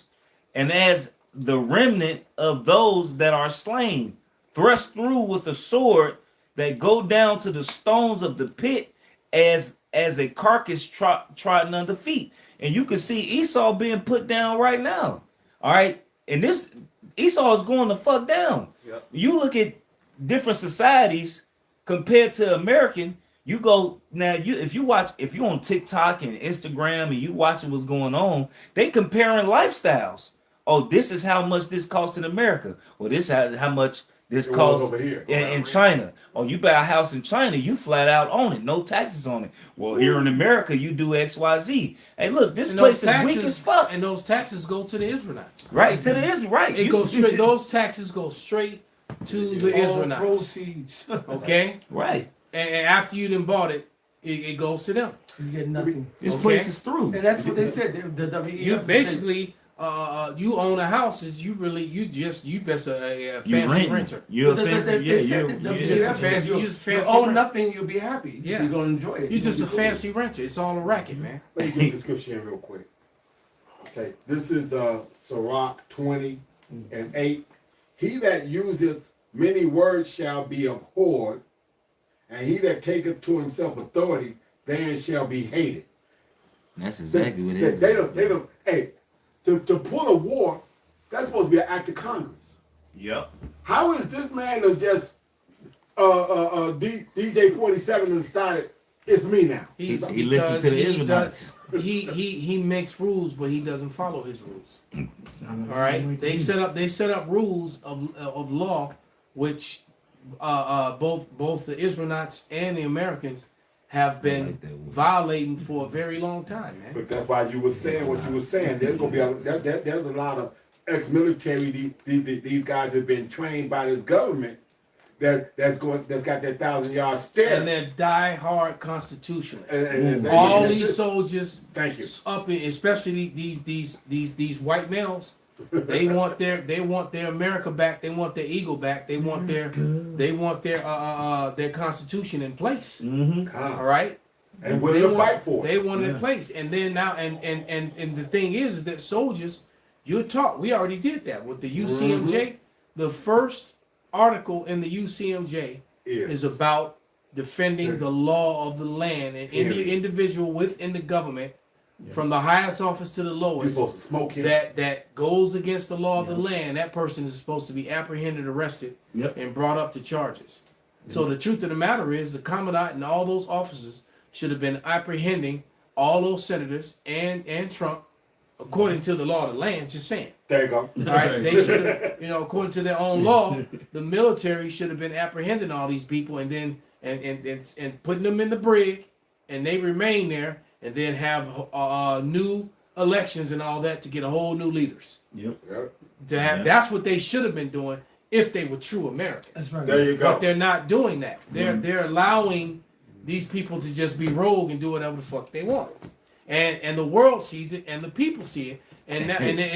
and as the remnant of those that are slain, thrust through with a sword, that go down to the stones of the pit, as a carcass trodden under feet. And you can see Esau being put down right now. All right, and this Esau is going to fuck down. Yep. You look at different societies compared to American, you go now. If you on TikTok and Instagram and you watching what's going on, they comparing lifestyles. Oh, this is how much this costs in America. Or this how much this costs over here in China. Oh, you buy a house in China, you flat out own it, no taxes on it. Well, here in America, you do XYZ. Hey, look, this place is weak as fuck. And those taxes go to the Israelites. Right, to the Israelites. Right. It goes straight. Those taxes go straight to the Israelites. Proceeds. Okay? Right. And after you done bought it, it goes to them. You get nothing. This place is through. And that's what they said. The WEF You basically you own a house is you best a fancy renter. You're a fancy, you own nothing, you'll be happy. Yeah. So you're gonna enjoy it. You're just a fancy renter. It's all a racket, man. Let me get the scripture in real quick. Okay, this is Sirach 20 and 8. He that useth many words shall be abhorred, and he that taketh to himself authority, therein shall be hated. That's exactly what it is. They don't. Hey, to pull a war, that's supposed to be an act of Congress. Yep. How is this man to just DJ 47 decided it's me now? He listened to the Israelites. He makes rules, but he doesn't follow his rules. All right, they set up rules of law, which both the Israelites and the Americans have been violating for a very long time, man. But that's why you were saying what you were saying. There's gonna be there's a lot of ex-military. These guys have been trained by this government. That's got that 1,000-yard stare. And they're die-hard constitutionalists. And all these soldiers, thank you, up in, especially these white males, they want their America back. They want their eagle back. They want their constitution in place. Mm-hmm. All right. And willing to fight for it. They want it in place. And then now and the thing is that soldiers You're taught. We already did that with the UCMJ. The first article in the UCMJ is about defending the law of the land and any individual within the government, from the highest office to the lowest, that goes against the law of the land. That person is supposed to be apprehended, arrested, and brought up to charges. So the truth of the matter is, the commandant and all those officers should have been apprehending all those senators and Trump, according to the law of the land. Just saying. There you go. All right, they should have, according to their own law, the military should have been apprehending all these people and then and putting them in the brig, and they remain there, and then have new elections and all that to get a whole new leaders. That's what they should have been doing if they were true Americans. That's right. There you go. But they're not doing that. They're allowing these people to just be rogue and do whatever the fuck they want. And the world sees it, and the people see it, and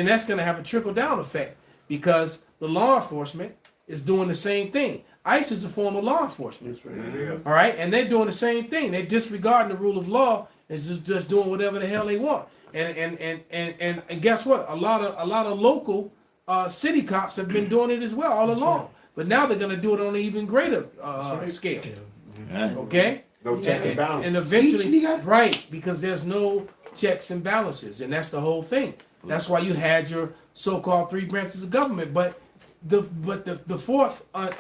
that's going to have a trickle down effect, because the law enforcement is doing the same thing. ICE is a form of law enforcement. That's right. All right, and they're doing the same thing. They're disregarding the rule of law and just doing whatever the hell they want. And guess what? A lot of local city cops have been doing it as well all along. But now they're going to do it on an even greater scale. Okay. No checks and balances. And eventually, right, because there's no checks and balances, and that's the whole thing. That's why you had your so-called three branches of government, but the fourth part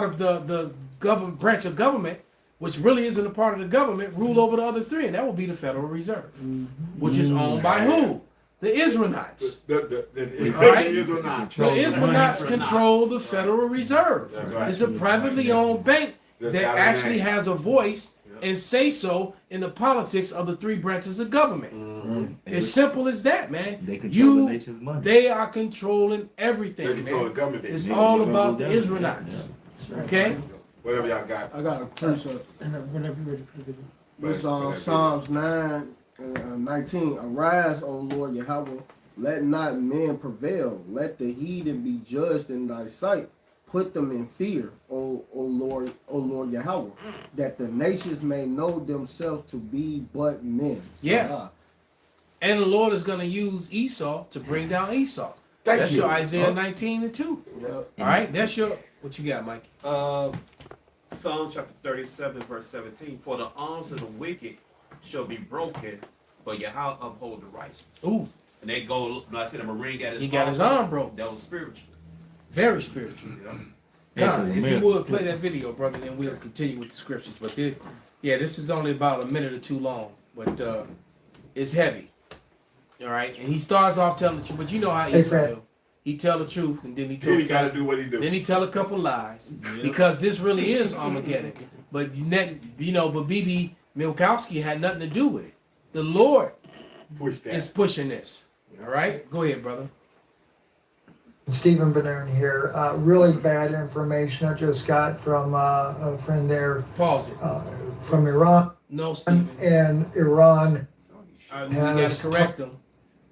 of the government branch of government, which really isn't a part of the government, rule over the other three, and that will be the Federal Reserve, which is owned by who? The Israelites. The Israelites control the Federal Reserve. Right. It's a privately owned bank that actually has a voice and say so in the politics of the three branches of government. It's simple as that, man. They control the nation's money. They are controlling everything, they control man. the government. It's all about the Israelites. Okay? Whatever y'all got. I got a precept. Whenever you're ready for the video. It's Psalms 9:19. Arise, O Lord Yahweh, let not men prevail. Let the heathen be judged in thy sight. Put them in fear, O Lord Yahweh, that the nations may know themselves to be but men. Yeah. And the Lord is going to use Esau to bring down Esau. That's That's your Isaiah 19:2. Yep. All right, that's your, what you got, Mike? Psalm chapter 37, verse 17. For the arms of the wicked shall be broken, but Yahweh uphold the righteous. Ooh. And they go, I said the Marine got his arm broke. That was spiritual. Very spiritual. If you would play that video, brother, then we'll continue with the scriptures. But this is only about a minute or two long, but it's heavy. All right, and he starts off telling the truth, but you know how Esau do. He tell the truth, and then he got to do what he do. Then he tell a couple lies, because this really is Armageddon. But but B.B. Milkowski had nothing to do with it. The Lord is pushing this. All right, go ahead, brother. Stephen Bernard here. Really bad information I just got from a friend there. Pause it. From Iran. No, Stephen. And Iran we got to correct them.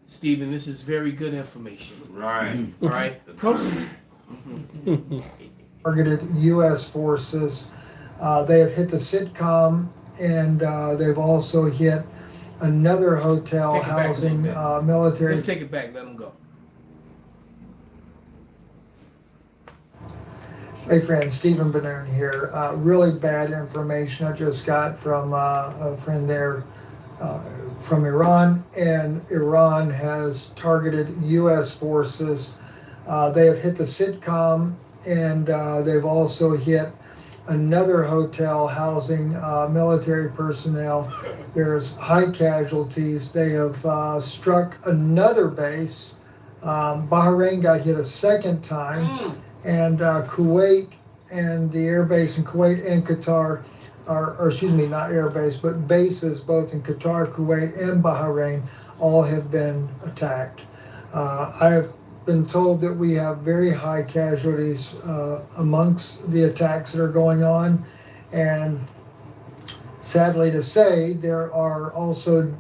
Stephen, this is very good information. Right. All right. Proceed. Targeted U.S. forces. They have hit the Sitcom, and they've also hit another hotel housing military. Let's take it back. Let them go. Hey friend, Stephen Bernard here. Really bad information I just got from a friend there from Iran, and Iran has targeted U.S. forces. They have hit the Sitcom, and they've also hit another hotel housing military personnel. There's high casualties. They have struck another base. Bahrain got hit a second time. And Kuwait and the air base in Kuwait and Qatar, or excuse me, not air base, but bases both in Qatar, Kuwait, and Bahrain all have been attacked. I have been told that we have very high casualties amongst the attacks that are going on, and sadly to say, there are also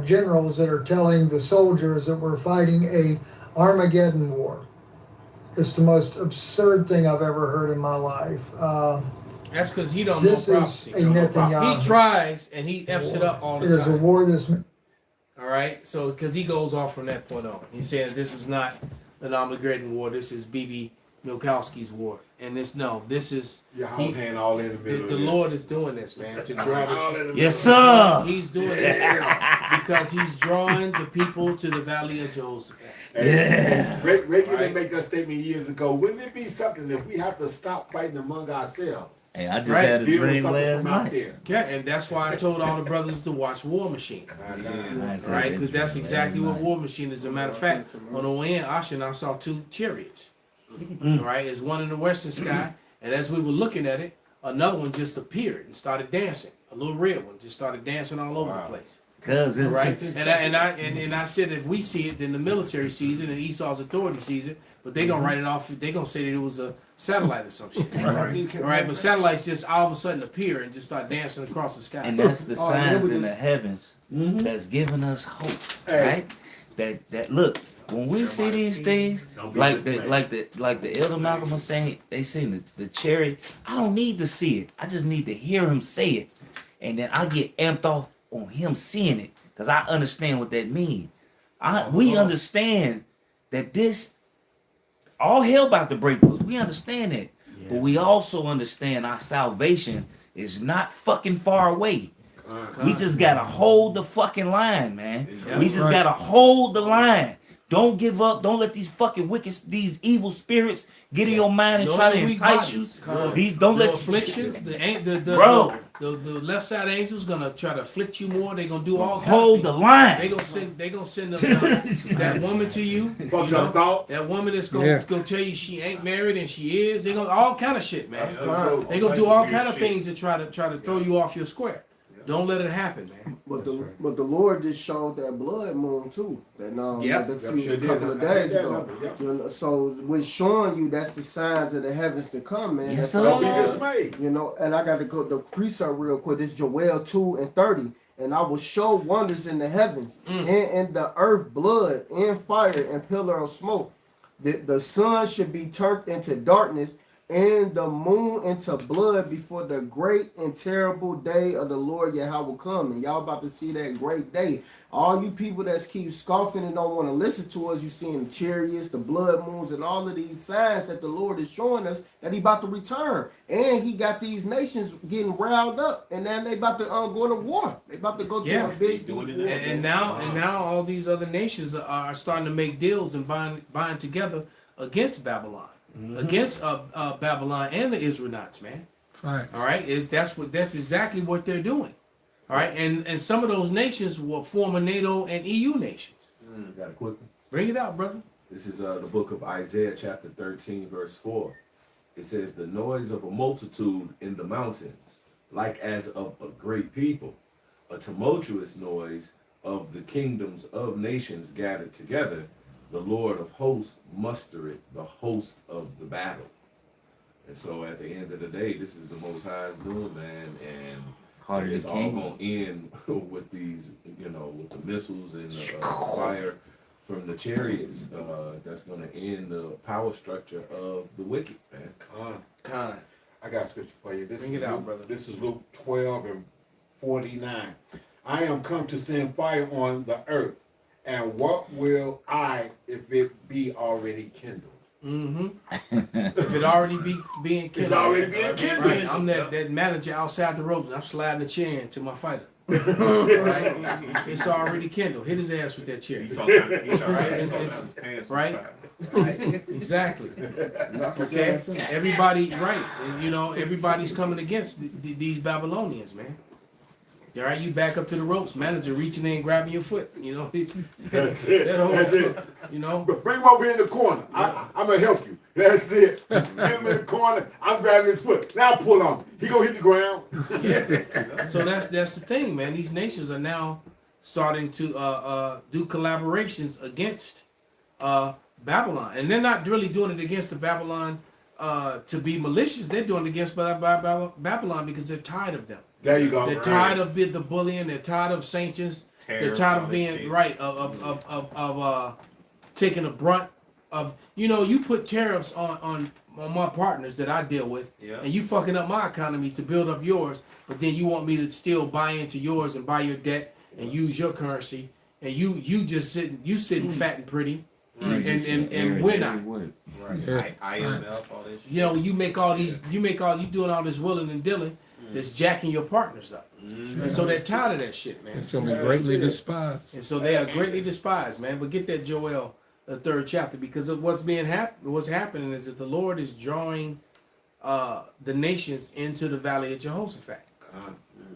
generals that are telling the soldiers that we're fighting a Armageddon war. It's the most absurd thing I've ever heard in my life. That's because he don't know prophecy. This is a Netanyahu. He tries and he F's it up all the time. It is a war that's... All right, so because he goes off from that point on, he's saying this is not an Armageddon war. This is B.B. Milkowski's war, and this is Yahweh's hand all in the middle. the of this. Lord is doing this, man, to draw All in the the. Yes, middle. sir. He's doing this because he's drawing the people to the valley of Jehoshaphat. Yeah. Ray Right. didn't make that statement years ago. Wouldn't it be something if we have to stop fighting among ourselves? Hey, I just Right. had a Deal with dream something last from out night. there. Yeah, and that's why I told all the brothers to watch War Machine. Nice. Right, because that's exactly what War Machine is. As a matter of fact, on the way in, I saw 2 chariots. All right, there's one in the western sky, and as we were looking at it, another one just appeared and started dancing. A little red one just started dancing all over the place. Cause it's Right, and I said if we see it, then the military sees it, and Esau's authority sees it. But they gonna write it off. They gonna say that it was a satellite or some shit. All right, but satellites just all of a sudden appear and just start dancing across the sky. and that's the Oh, signs yeah, we in the just- heavens that's giving us hope, right? That look when we see these things, Don't be like dismayed. the Elder Malcolm was saying, they seen the chariot. I don't need to see it. I just need to hear him say it, and then I get amped off on him seeing it because I understand what that means. We understand that this all hell about to break loose. We understand that, but we also understand our salvation is not fucking far away. We just gotta hold the fucking line, man. Yeah, We just right. gotta hold the line. Don't give up. Don't let these fucking these evil spirits get in your mind and Don't try let to weak entice you. bodies come. Don't the let afflictions, Bro. the left side angels gonna try to afflict you more. They gonna do all kinds hold of the things. line. They gonna send that woman to you. Fuck You your know, thoughts. that woman that's gonna Yeah. go tell you she ain't married and she is. They gonna all kind of shit, man. Absolutely. They gonna do all kind of things to try to throw you off your square. Don't let it happen, man. But the Lord just showed that blood moon too. That Yep. a Yep, few sure did. couple of I days did that ago. number, yep. You know, so we're showing you that's the signs of the heavens to come, man. Yes, That's sir. Don't be like- dismayed. You know, and I got to go the precept real quick. This Joel 2:30. And I will show wonders in the heavens and in the earth, blood and fire and pillar of smoke. The sun should be turned into darkness and the moon into blood before the great and terrible day of the Lord Yahweh come. And y'all about to see that great day. All you people that keep scoffing and don't want to listen to us, you seeing the chariots, the blood moons, and all of these signs that the Lord is showing us that he about to return. And he got these nations getting riled up, and then they about to go to war. They about to go to Yeah. a big Doing it And now all these other nations are starting to make deals and buying together against Babylon, against Babylon and the Israelites, man. Right. All right, that's exactly what they're doing. All right, and some of those nations were former NATO and EU nations. Got a quick one. Bring it out, brother. This is the book of Isaiah, chapter 13, verse 4. It says, "The noise of a multitude in the mountains, like as of a great people, a tumultuous noise of the kingdoms of nations gathered together. The Lord of hosts mustereth the host of the battle." And so at the end of the day, this is the Most High's doing, man. And Heart of it's the all king. going to end with these, with the missiles and the fire from the chariots. That's going to end the power structure of the wicked, man. Con. I got a scripture for you. Bring it out, brother. This is Luke 12:49. I am come to send fire on the earth, and what will I if it be already kindled? If it already being kindled. It's already being kindled. Right, I'm that manager outside the ropes. I'm sliding the chair into my fighter. Right? It's already kindled. Hit his ass with that chair. Right? Exactly. Okay. Everybody, right? And, everybody's coming against these Babylonians, man. All right, you back up to the ropes. Manager reaching in, grabbing your foot. That's it. That whole, That's it. Bring him over here in the corner. I'm gonna help you. That's it. Get him in the corner. I'm grabbing his foot. Now pull on him. He gonna hit the ground. So that's the thing, man. These nations are now starting to do collaborations against Babylon, and they're not really doing it against the Babylon to be malicious. They're doing it against Babylon because they're tired of them. There you go. They're tired of the bullying. They're tired of sanctions. They're tired of being of taking the brunt of. You put tariffs on my partners that I deal with, and you fucking up my economy to build up yours. But then you want me to still buy into yours and buy your debt and use your currency and you just sitting fat and pretty, Right. and we're not. Right. Yeah. IMF, all this shit. You know, you doing all this willing and dealing that's jacking your partners up. And so they're tired of that shit, man. It's gonna be greatly despised. And so they are greatly despised, man. But get that Joel, the 3rd chapter, because of what's happening is that the Lord is drawing the nations into the valley of Jehoshaphat.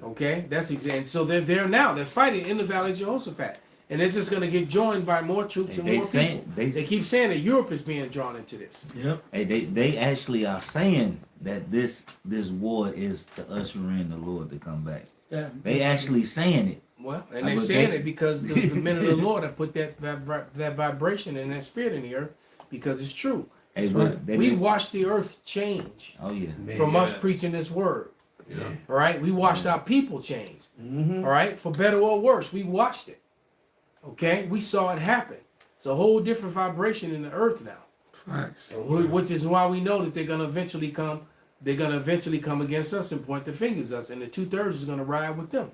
Okay, that's exactly. So they're fighting in the valley of Jehoshaphat, and they're just going to get joined by more troops and more people. They keep saying that Europe is being drawn into this. Yep. Hey, they actually are saying that this war is to usher in the Lord to come back. Yeah. They actually saying it. Well, and they're saying it because the men of the Lord have put that vibration and that spirit in the earth, because it's true. Hey, We watched the earth change Oh yeah. from us preaching this word. Yeah. All right, we watched our people change. All right, for better or worse, we watched it. Okay, we saw it happen. It's a whole different vibration in the earth now. Facts. Which is why we know that they're gonna eventually come. They're gonna eventually come against us and point the fingers at us, and the 2/3 is gonna ride with them.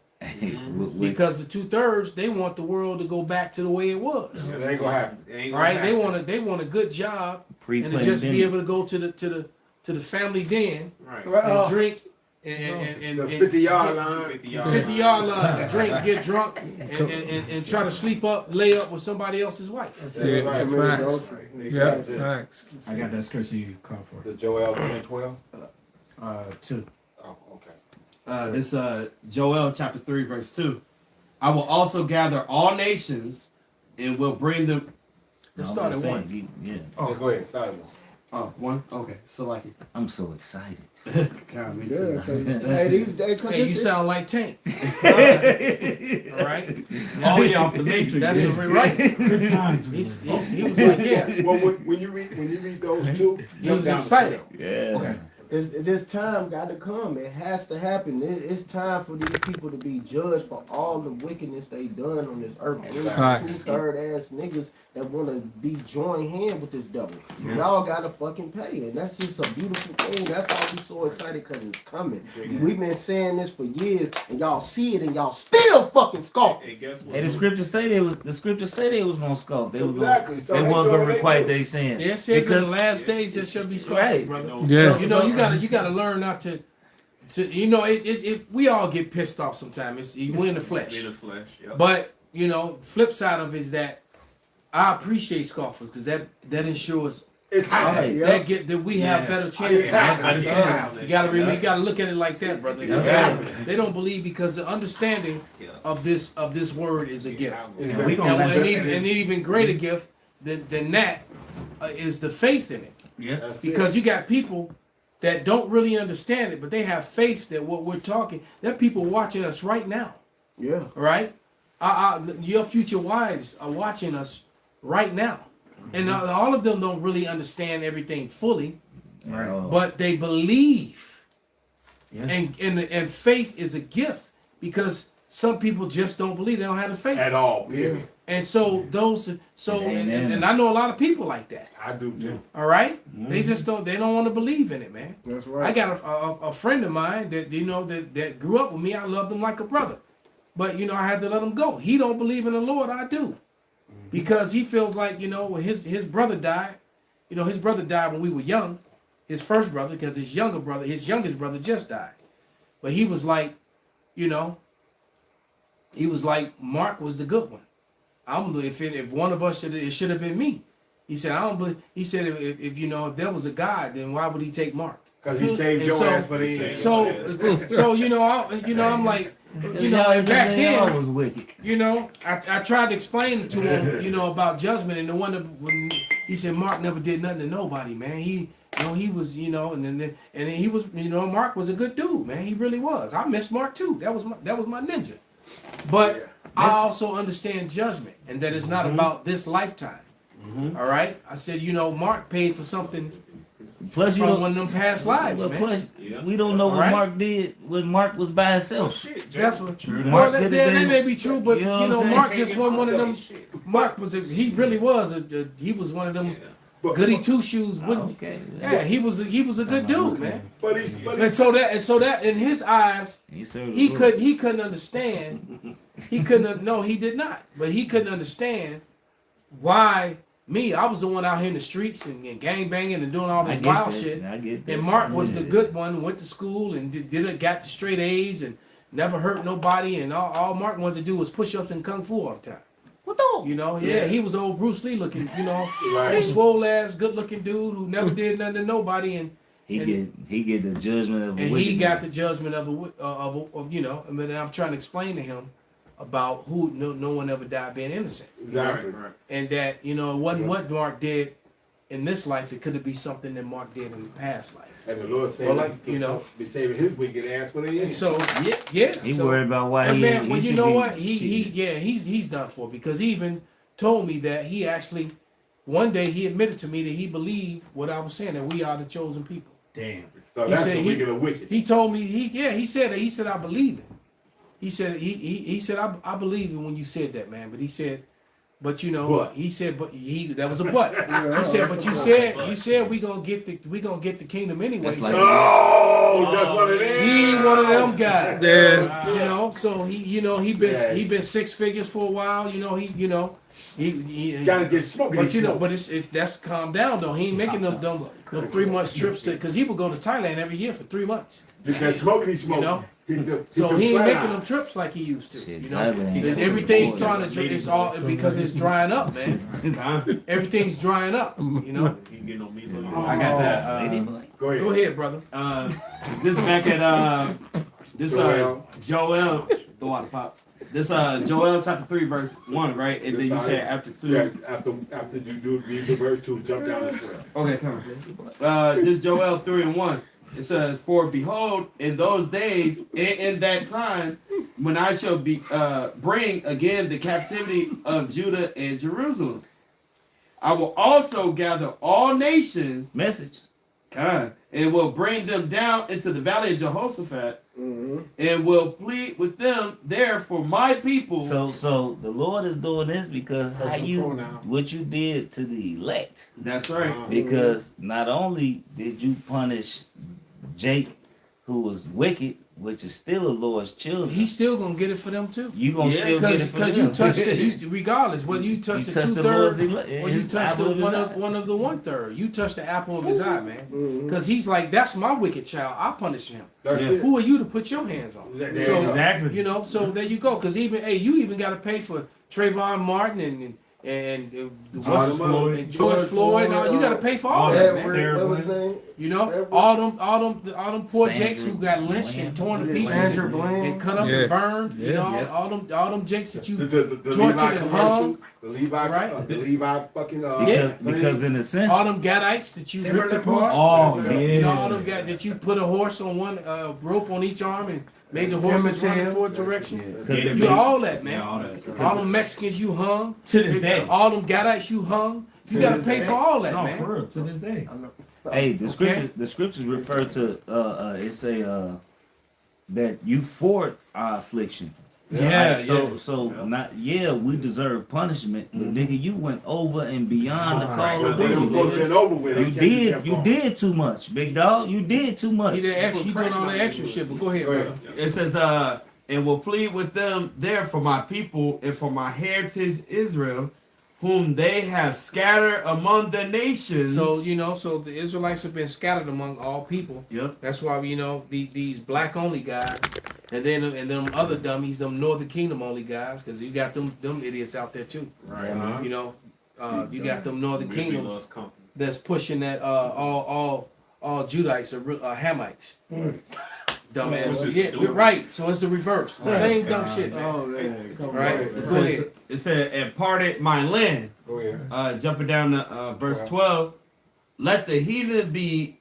Because the 2/3 they want the world to go back to the way it was. It ain't gonna happen. All right, they want a good job and to just be able to go to the family den and drink and The 50-yard line. 50-yard line, drink, get drunk, and try to lay up with somebody else's wife. Yeah, facts. Yeah, facts. I got that scripture you called for. The Joel 3:12. 2. Oh, okay. This Joel chapter 3 verse 2. I will also gather all nations and will bring them. Let's start at 1. Yeah. Oh, go ahead. Start. Oh, 1? Okay. So like it. I'm so excited. God, me Yeah, too. Hey, you sound like Tank. All right. Oh yeah, off the Matrix. That's what we're right. Good times. He was like, yeah. Well, when you read those two, He was excited. Yeah. Okay. This time got to come. It has to happen. It's time for these people to be judged for all the wickedness they done on this earth. Facts. 2/3 ass niggas that want to be joined hand with this devil. Y'all gotta fucking pay, and that's just a beautiful thing. That's why we so excited, because it's coming. We've been saying this for years, and y'all see it, and y'all still fucking scoff. Hey, guess what? Hey, the scripture say they was gonna scoff. They was Exactly. gonna, So they they wasn't doing gonna they requite do. they sin. Yeah, it says in the last days there shall be scoffers, Right. brother. Yeah. You know, you gotta learn not to you know, we all get pissed off sometimes. We're in the flesh. In the flesh, yep. But, you know, flip side of it is that I appreciate scoffers, because that ensures It's happening. that we have better chances. You gotta look at it like that, brother. They don't believe because the understanding of this word is a gift. And we gonna let And an even greater gift than that is the faith in it. Yeah. Because you got people that don't really understand it, but they have faith that what we're talking. There are people watching us right now. Yeah. Right? Your future wives are watching us right now. And all of them don't really understand everything fully, but they believe. Yeah. And faith is a gift, because some people just don't believe. They don't have the faith At all. Period. And so and I know a lot of people like that. I do too. All right? They just don't want to believe in it, man. That's right. I got a friend of mine that that grew up with me. I loved him like a brother. But I had to let him go. He don't believe in the Lord. I do. Because he feels like, when his brother died, his brother died when we were young, his first brother, because his youngest brother just died. But he was like, Mark was the good one. If one of us it should have been me. He said, I don't believe. He said, if there was a God, then why would he take Mark? Because he saved your ass for the end. So I'm like, and back then, was wicked. I tried to explain to him, about judgment, and the one that when he said Mark never did nothing to nobody, man. He was, and he was, Mark was a good dude, man. He really was. I missed Mark too. That was my ninja. But I also understand judgment, and that it's not about this lifetime. All right. I said, Mark paid for something. Plus, from one of them past lives, man. Plus, we don't know what Mark did when Mark was by himself. That's what true. Mark Well, that may be true, but Mark just wasn't one of them. Mark was he really was he was one of them goody two shoes. Yeah, he was a good dude, man. And so that in his eyes, he couldn't understand He couldn't. No, he did not. But he couldn't understand why me. I was the one out here in the streets and gang banging and doing all this wild shit. I get that. And Mark was the good one. Went to school and got the straight A's and never hurt nobody. And all Mark wanted to do was push-ups and kung fu all the time. You know, he was old Bruce Lee looking, you know, old swole ass, good looking dude who never did nothing to nobody, and he get the judgment of he got the judgment of you know. I mean, I'm trying to explain to him about who no one ever died being innocent, Exactly. right? And that you know it wasn't what Mark did in this life; it could have been something that Mark did in the past life. And the Lord said, Well, like, you know, be saving his wicked ass for the end. And so yeah, He so, worried about why and he. man, well, he you should know be- what? He's done for because he even told me that he actually one day he admitted to me that he believed what I was saying, that we are the chosen people. Damn. So He that's said the he- wicked of wicked. He told me he said I believe it. He said he said I believe it when you said that, man. But he said, but you know, But. he said, but that was a but. He said, but you said we gonna get the kingdom anyway. That's like- Oh, that's what it is. He ain't one of them guys. Yeah. You know, so he been six figures for a while. You know, he Gotta get smoking. but you know, but it's that's calm down though. He ain't making them 3 months trips because he would go to Thailand every year for 3 months. Get that smoking, he's smoking. You know? Get So them he ain't flat making eye. them trips like he used to. Shit, You know, Thailand. That everything's trying to. It's all because it's drying up, man. Everything's drying up. You know. You get on me. I got that. Go ahead. Go ahead, brother. This back at this Joel. Joel, the water pops. This Joel chapter 3 verse 1, right? And then you said after 2. Yeah, after you do read the verse 2, jump down to 12. Okay, come on. This Joel 3 and 1. It says, "For behold, in those days, in that time, when I shall be bring again the captivity of Judah and Jerusalem, I will also gather all nations, Message. and will bring them down into the valley of Jehoshaphat, and will plead with them there for my people." So the Lord is doing this because how That's you pronoun. what you did to the elect. That's right. Because not only did you punish Jake, who was wicked, which is still the Lord's children, He's still gonna get it for them too. you gonna still get it for Because them. you touched it, regardless whether you touched the touched the 2/3 Lord's elect- or you his touched apple of his eye. one of the 1/3. You touched the apple of his eye, man. Because he's like, that's my wicked child. I punish him. That's it. Who are you to put your hands on? There you So go. Exactly. you know, so there you go. Because you even got to pay for Trayvon Martin and George Floyd. and George Floyd. And all, you got to pay for all that, man. What was his name? You know, all them poor Sandra jakes who got lynched and torn to pieces Sandra and, Bland. and cut up Yeah. and burned. You know, Yeah. all them jakes that you The tortured Levi and commercial, hung. the Levi, Right. the Levi fucking because in a sense, All them Gadites that you ripped apart. Oh, yeah. You know, all them guys that you put a horse on one rope on each arm and made the horses run in 4 directions. Yeah. You all that, man. Yeah, all that. All them Mexicans you hung. To this day. All them Gadites you hung. You got to pay for all that, No, man. for real. To this day. hey, the scriptures refer to it say that you fought our affliction. Yeah, Right? So we deserve punishment, but nigga, you went over and beyond the call of duty. It was supposed to nigga. be over with. You did too much, big dog. You did too much. He doing all that extra shit, but go ahead, Go brother. ahead. It says, "And will plead with them there for my people and for my heritage Israel, whom they have scattered among the nations." So so the Israelites have been scattered among all people. Yep. That's why these black only guys, and them other dummies, them Northern Kingdom only guys, because you got them idiots out there too. Right. You know, you got them Northern Misery Kingdom loves company. that's pushing that all Judites are Hamites. Dumbass. Which is Yeah, stupid. you're right. So it's the reverse. The same dumb shit, man. Oh man, come Right? on. Go ahead. It said, "And parted my land." Go ahead. Jumping down to verse 12, "Let the heathen be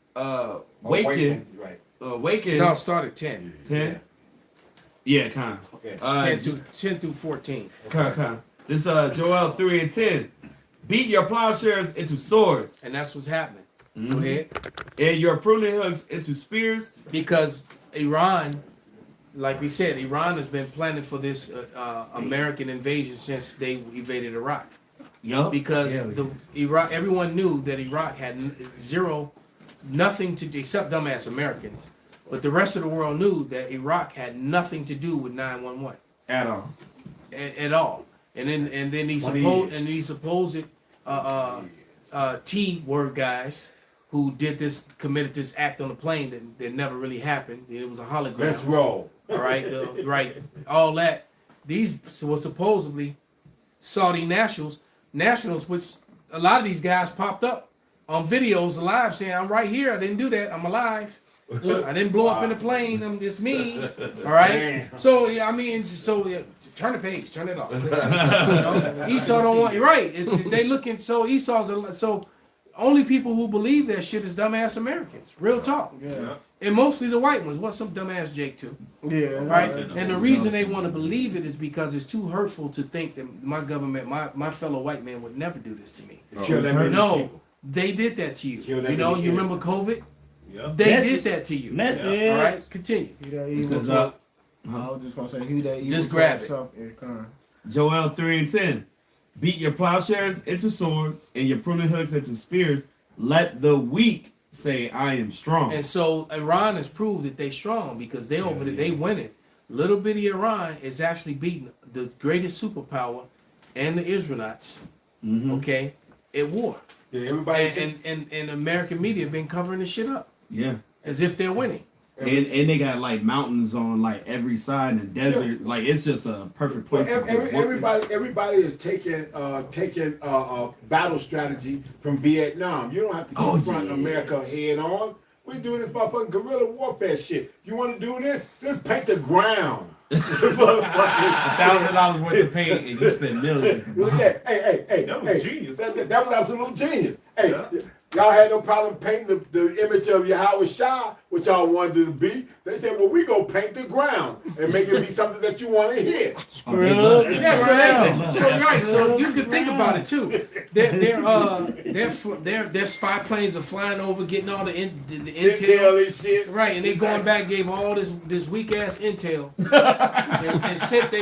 wakened." Right. Awakened. No, start at 10. 10. Yeah, kind of. Okay. 10 through 14. Kind. This Joel 3 and 10. "Beat your plowshares into swords, And that's what's happening. Go ahead. and your pruning hooks into spears." Because Iran, like we said, Iran has been planning for this American invasion since they invaded Iraq. Yup. Because Iraq, everyone knew that Iraq had nothing to do, except dumbass Americans. But the rest of the world knew that Iraq had nothing to do with 9/11. At all. at all. And then these supposed T word guys who committed this act on the plane that never really happened. It was a hologram. Let's roll. All right, right, all that. These were supposedly Saudi nationals, which a lot of these guys popped up on videos alive saying, "I'm right here. I didn't do that. I'm alive. I didn't blow up in the plane. It's me." All right. So yeah, I mean, turn the page, turn it off. You know? Esau don't want. Right. They looking. So Esau's so. Only people who believe that shit is dumbass Americans. Real talk. Yeah. And mostly the white ones. What's some dumbass Jake too? Yeah. Right? And the reason they want to believe it is because it's too hurtful to think that my government, my fellow white man would never do this to me. No, they did that to you. You know, you remember COVID? Yeah. They did that to you. Message. All right, continue. I was just gonna say, he that evil Just grab it. Joel 3:10. Beat your plowshares into swords and your pruning hooks into spears. Let the weak say, I am strong. And so Iran has proved that they strong because they over there, they winning. Little bitty Iran is actually beating the greatest superpower and the Israelites. Okay, at war. Yeah, everybody. And American media have been covering this shit up. Yeah. As if they're winning. And they got like mountains on like every side and desert. Like it's just a perfect place. Everybody is taking battle strategy from Vietnam. You don't have to confront America head on. We do this motherfucking guerrilla warfare shit. You want to do this? Let's paint the ground. $1,000 worth of paint and you spend millions. Hey, that was genius. That was absolute genius. Hey. Yeah. Y'all had no problem painting the image of Yahweh Shah, which y'all wanted it to be. They said, well, we go paint the ground and make it be something that you want to hear. So you can think about it too. Their spy planes are flying over, getting all the intel and shit. Right, and they going back, gave all this weak ass intel, and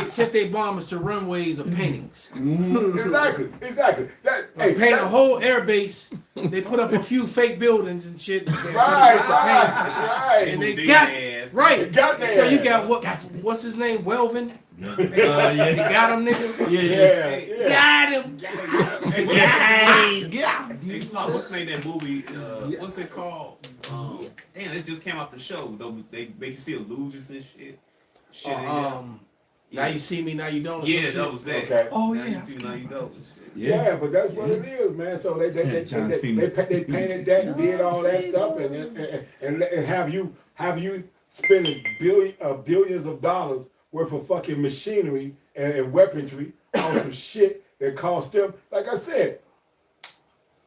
sent they bombers to runways of paintings. Exactly. Paint a whole air base. They put up a few fake buildings and shit. Right. And they got So you got what's his name? Welvin. You got him, nigga. Yeah. Got him. Hey, Smock, what's the name of that movie? What's it called? Damn, it just came out the show. They make you see illusions and shit. Now you see me, now you don't. Yeah, that was that. Okay. Oh yeah. Now you see me, now you don't. Yeah, but that's what it is, man. So they painted that and did all that stuff and have you spending billions of dollars worth of fucking machinery and weaponry on some shit that cost them. Like I said,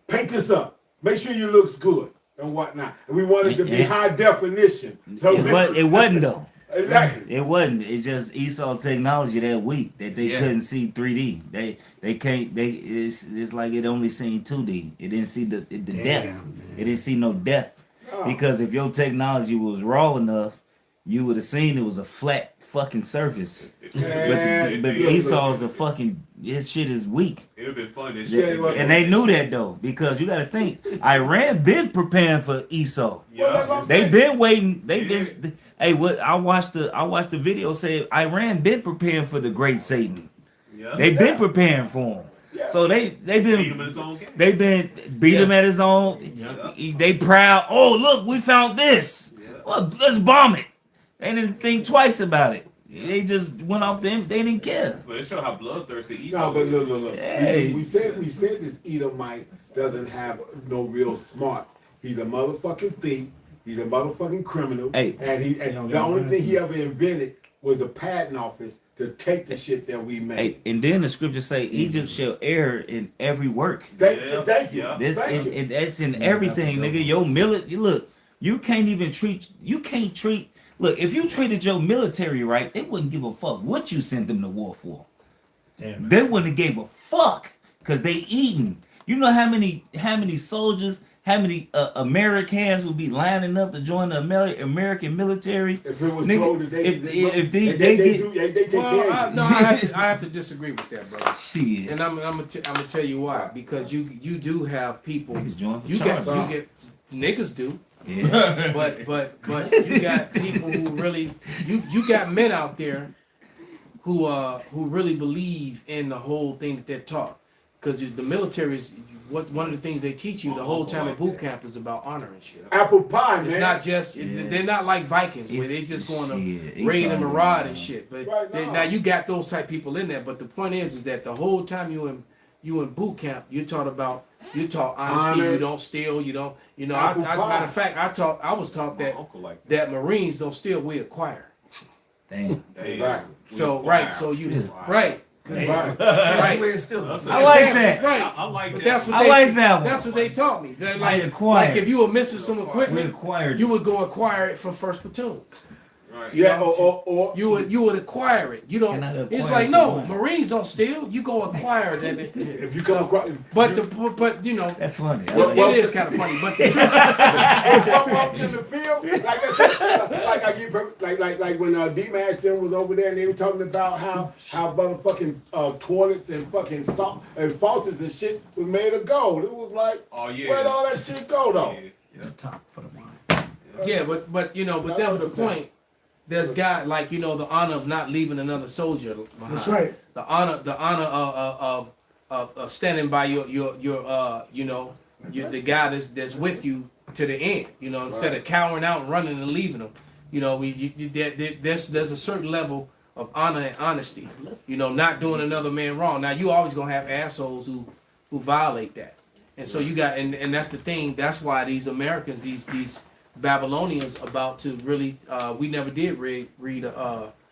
paint this up. Make sure you looks good and whatnot. And we wanted to be high definition. So it wasn't though. Exactly. It wasn't. It's just Esau technology that weak that they couldn't see 3D. They can't. It's like it only seen 2D. It didn't see the depth. It didn't see no depth. Because if your technology was raw enough, you would have seen it was a flat fucking surface. But Esau's a fucking, his shit is weak. It would have been fun. And they knew that though, because you got to think, Iran been preparing for Esau. Yeah. They been waiting. They been. Hey, what I watched the video say Iran been preparing for the great Satan. Yeah. They been preparing for him. Yeah. So they been beat him at his own. Yeah. They proud. Oh look, we found this. Yeah. Well, let's bomb it. They didn't think twice about it. They just went off them. They didn't care. But it showed how bloodthirsty Esau. No, but look. Hey. We said this Edomite doesn't have no real smart. He's a motherfucking thief. He's a motherfucking criminal. Hey. And the only thing he ever invented was the patent office to take the shit that we made. Hey, and then the scriptures say Egypt shall err in every work. Thank you. And that's in everything, nigga. Your look, you can't treat. Look, if you treated your military right, they wouldn't give a fuck what you sent them to war for. Damn. They wouldn't have gave a fuck because they eating. You know how many soldiers, how many Americans would be lining up to join the American military? If it was told that they take care of you. I have to disagree with that, bro. Shit. And I'm gonna tell you why. Because you do have people. You get niggas do. Yeah. but you got people who really you got men out there who really believe in the whole thing that they're taught. Because the military is one of the things they teach you the whole time at boot camp is about honor and shit. Apple pie, man. It's not just they're not like Vikings where they just going to raid and maraud and shit. But now you got those type people in there. But the point is that the whole time you in boot camp, you're taught honesty. You don't steal. You don't. Matter of fact, I was taught that Marines don't steal. We acquire. Damn. Exactly. So right. So you right. Right. Right. I like that. Right. I like But that. that's what I they, like that one. That's what they taught me. That, I acquired. like if you were missing some We equipment, acquired. you would go acquire it from First Platoon. Right. You Yeah, know, or you would acquire it. You don't. Can I It's acquire like no, it? Marines don't steal. You go acquire it. if you come across, But you know, That's funny. it is kind of funny. But the truth, up in the field, like I said, like when D-Mash them was over there and they were talking about how motherfucking toilets and fucking salt and faucets and shit was made of gold. It was like, Oh yeah. where'd all that shit go though? Yeah. Top for the wine. yeah, but you know, but that was the point. There's God, like the honor of not leaving another soldier behind. That's right. The honor of standing by your the guy that's with you to the end. You know, instead of cowering out and running and leaving them. You know, there's a certain level of honor and honesty. You know, not doing another man wrong. Now you always gonna have assholes who violate that, and so you got and that's the thing. That's why these Americans, these Babylonians, about to really we never did read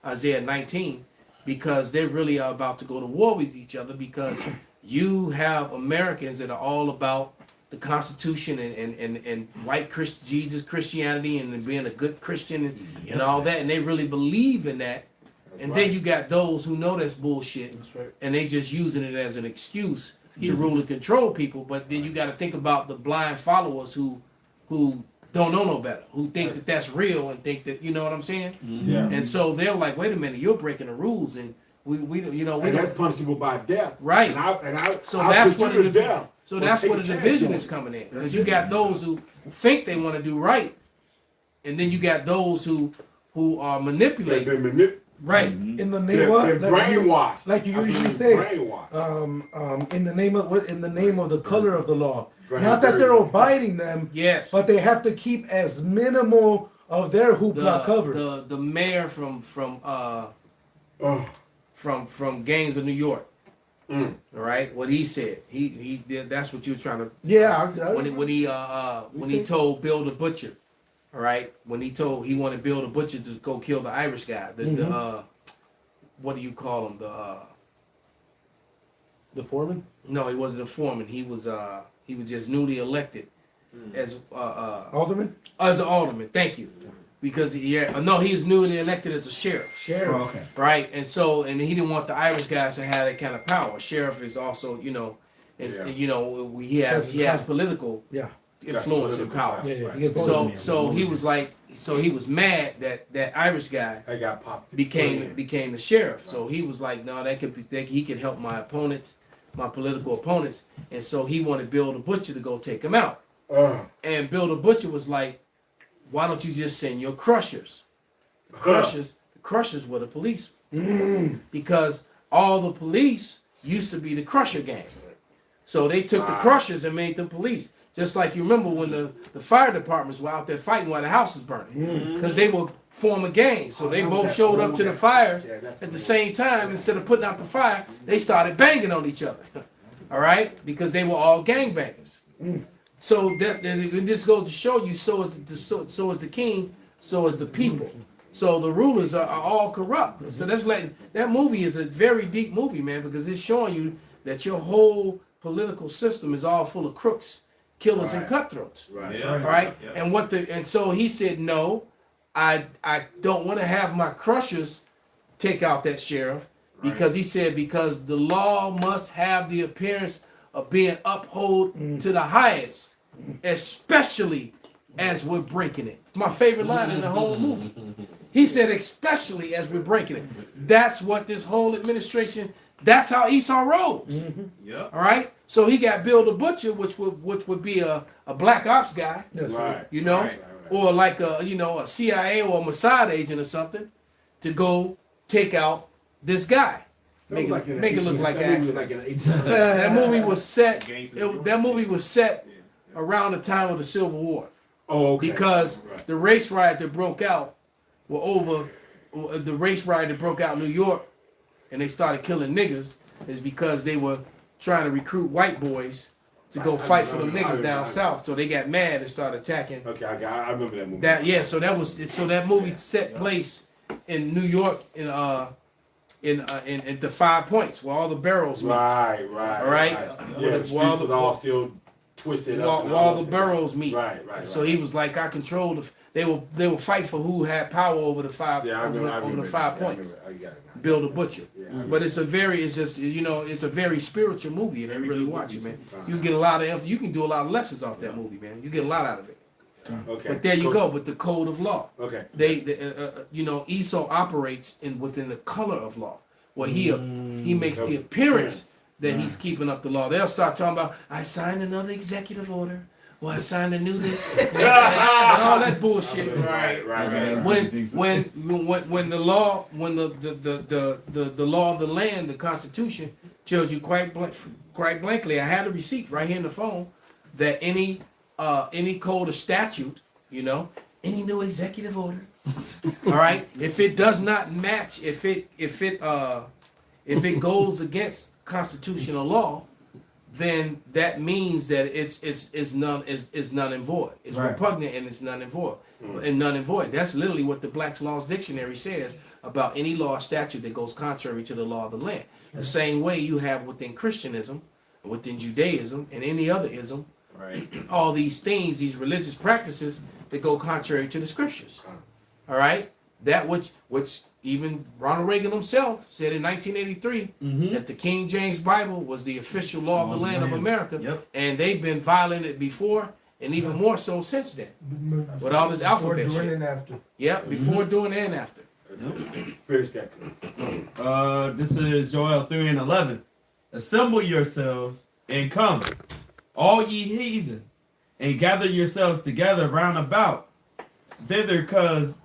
Isaiah 19 because they really are about to go to war with each other because you have Americans that are all about the Constitution and white Christianity and being a good Christian and all that, and they really believe in that. And then you got those who know that's bullshit, and they just using it as an excuse to rule and control people. But then you got to think about the blind followers who don't know no better, who think that that's real and think that, you know what I'm saying? Yeah. And so they're like, wait a minute, you're breaking the rules, and we that's punishable by death. Right. So that's what the death. So that's where the division is coming in, because you got those who think they want to do right, and then you got those who are manipulated. Right. In the name of brainwashed. like you usually say, brainwashed. in the name of the color of the law. Not that they're abiding them, yes, but they have to keep as minimal of their hoopla covered. The mayor from Gangs of New York. All right, what he said, he did. That's what you're trying to. Yeah, when he told Bill the Butcher, all right, when he wanted Bill the Butcher to go kill the Irish guy, the what do you call him, the foreman? No, he wasn't a foreman. He was just newly elected as alderman. As an alderman, thank you. Because he was newly elected as a sheriff. Sheriff, okay. Right, and he didn't want the Irish guys to have that kind of power. Sheriff is also, he has political influence and power. So he was mad that Irish guy became the sheriff. So he was like, no, he could help my political opponents, and so he wanted Bill the Butcher to go take him out. And Bill the Butcher was like, why don't you just send your crushers? The crushers were the police. Because all the police used to be the crusher gang. So they took the crushers and made them police. Just like you remember when the fire departments were out there fighting while the house was burning. Because they would form a gang. So they both showed up to the fires at the same time. Instead of putting out the fire, they started banging on each other. All right? Because they were all gangbangers. So this goes to show you, so is the king, so is the people. So the rulers are all corrupt. So that movie is a very deep movie, man, because it's showing you that your whole political system is all full of crooks, killers, and cutthroats. Right? And so he said, no, I don't want to have my crushers take out that sheriff, because he said, because the law must have the appearance of being upheld to the highest, especially as we're breaking it. My favorite line in the whole movie. He said, especially as we're breaking it. That's what this whole administration, that's how Esau rose. All right? So he got Bill the Butcher, which would be a black ops guy, or like a CIA or a Mossad agent or something, to go take out this guy. Make it look like an accident. That movie was set. That movie was set around the time of the Civil War. Oh, okay. Because the race riot that broke out were over. The race riot that broke out in New York, and they started killing niggas, is because they were trying to recruit white boys to go fight for them niggas down south. So they got mad and started attacking. Okay, I remember that movie. So that movie set place in New York in the 5 Points where all the barrels meet. Right. All right. Yeah, the streets was all still twisted up. Where all the barrels meet. Right. So he was like, I control the. They will fight for who had power over the 5 over the 5 Points. Bill the Butcher. But it's a very spiritual movie if you really watch it, man. You get a lot of you can do a lot of lessons off that movie, man. You get a lot out of it. Okay. But there you go with the code of law. Okay. Esau operates within the color of law, where he makes the appearance that he's keeping up the law. They'll start talking about, I signed another executive order. Well, I signed a new this. And all that bullshit. Right. When the law, when the law of the land, the Constitution tells you quite blankly, I had a receipt right here in the phone that any code or statute, any new executive order, all right, if it does not match, if it goes against constitutional law, then that means that it's null and void. It's repugnant and it's null and void. And null and void. That's literally what the Black's Laws Dictionary says about any law or statute that goes contrary to the law of the land. The same way you have within Christianism, within Judaism, and any other ism, all these things, these religious practices that go contrary to the scriptures. All right? That which even Ronald Reagan himself said in 1983 that the King James Bible was the official law of the land of America, and they've been violating it before, and even more so since then, with all this alphabet Before, shit. during, and after. Yeah, before, during, and after. Finish that. This is Joel 3:11. Assemble yourselves and come, all ye heathen, and gather yourselves together round about thither, cause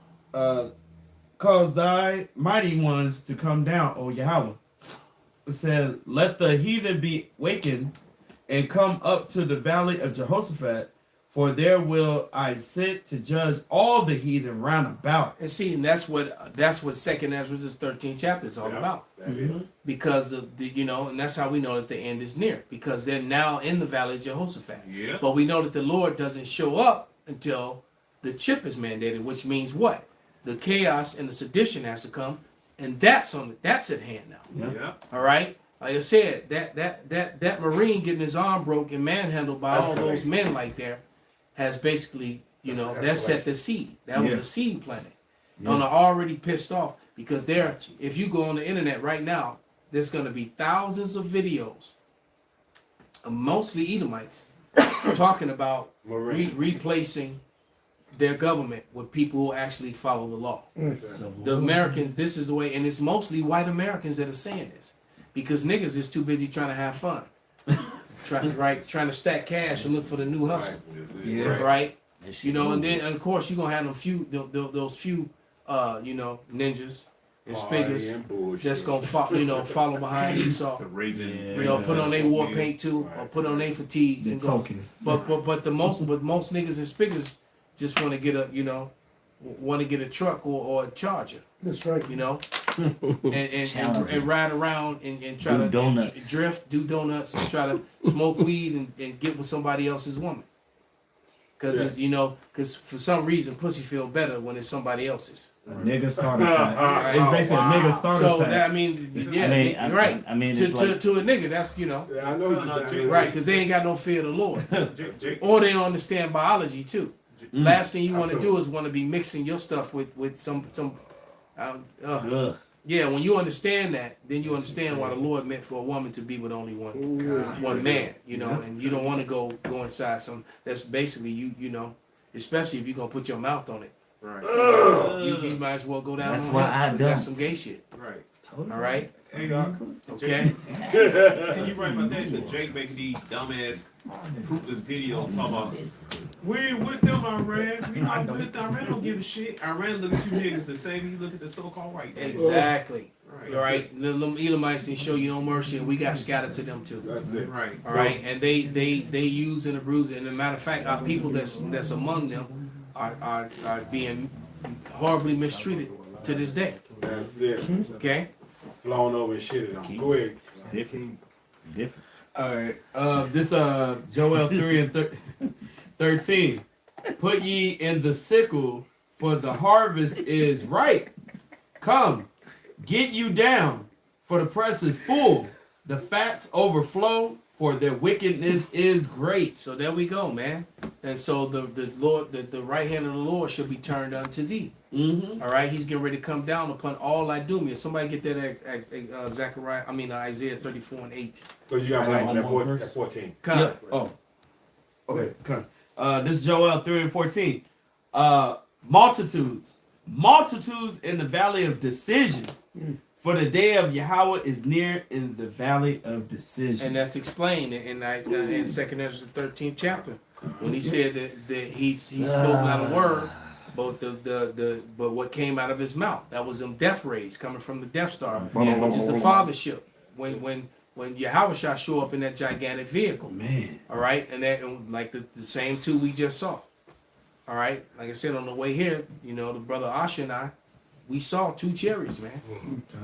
thy mighty ones to come down, O Yahweh. It said, let the heathen be wakened and come up to the valley of Jehoshaphat, for there will I sit to judge all the heathen round about. And see, and that's what 2nd Ezra's 13th chapter is all about. Because of and that's how we know that the end is near, because they're now in the valley of Jehoshaphat. Yeah. But we know that the Lord doesn't show up until the chip is mandated, which means what? The chaos and the sedition has to come, and that's at hand now. Yeah. All right. Like I said, that Marine getting his arm broken, manhandled by all those men like there, has basically, that set the seed. That was a seed planted. And they're already pissed off because if you go on the internet right now, there's going to be thousands of videos of mostly Edomites talking about replacing their government with people who actually follow the law. The Americans, this is the way, and it's mostly white Americans that are saying this, because niggas is too busy trying to have fun, trying to stack cash and look for the new hustle, right? And then of course you're gonna have those few ninjas and spiggers that's gonna follow behind Esau, put on their war paint too, or put on their fatigues and go. But most niggas and spiggers just want to get a a truck or a Charger. That's right. And ride around and try to drift, do donuts, and try to smoke weed and get with somebody else's woman. Because because for some reason pussy feel better when it's somebody else's. A nigga starter pack. It's basically a nigga starter pack. So that, right. I mean, to a nigga, that's I know what you're saying. right, because they ain't got no fear of the Lord, or they don't understand biology too. Last thing you want to do is want to be mixing your stuff with some. When you understand that, then you understand why the Lord meant for a woman to be with only one man, and you don't want to go inside some. That's basically you especially if you're gonna put your mouth on it. Right. You might as well go down. That's on why him, I don't. That's some gay shit. Right. All right. Hey, okay. And you right about that. Jake making these dumbass, fruitless videos talking about we ain't with them, Iran. We not with them. Iran don't give a shit. Iran look at you niggas the same. You look at the so-called white. Exactly. Right. All right, the Edomites didn't show you no mercy, and we got scattered to them too. That's it. Right. All right, and they use and abuse it. And as a matter of fact, our people that's among them are being horribly mistreated to this day. That's it. Okay. Flown over and shitted on. Go ahead. Different. All right. This Joel 3 and 13. Put ye in the sickle, for the harvest is ripe. Come, get you down, for the press is full. The fats overflow, for their wickedness is great. So there we go, man. And so the Lord, the right hand of the Lord shall be turned unto thee. Mm-hmm. All right, He's getting ready to come down upon all Idumea. Somebody get that Isaiah 34 and 18. So you got that 14. Yeah. Oh. Okay. Come. This is Joel 3 and 14. Multitudes in the valley of decision. For the day of Yahweh is near in the valley of decision. And that's explained in 2nd Ezra 13th chapter when he said that he spoke not a word, but but what came out of his mouth, that was them death rays coming from the Death Star, which is the fathership. When Yahweh shall show up in that gigantic vehicle, man. All right, and that like the same two we just saw. All right, like I said on the way here, you know, the brother Asha and I, we saw two chariots, man.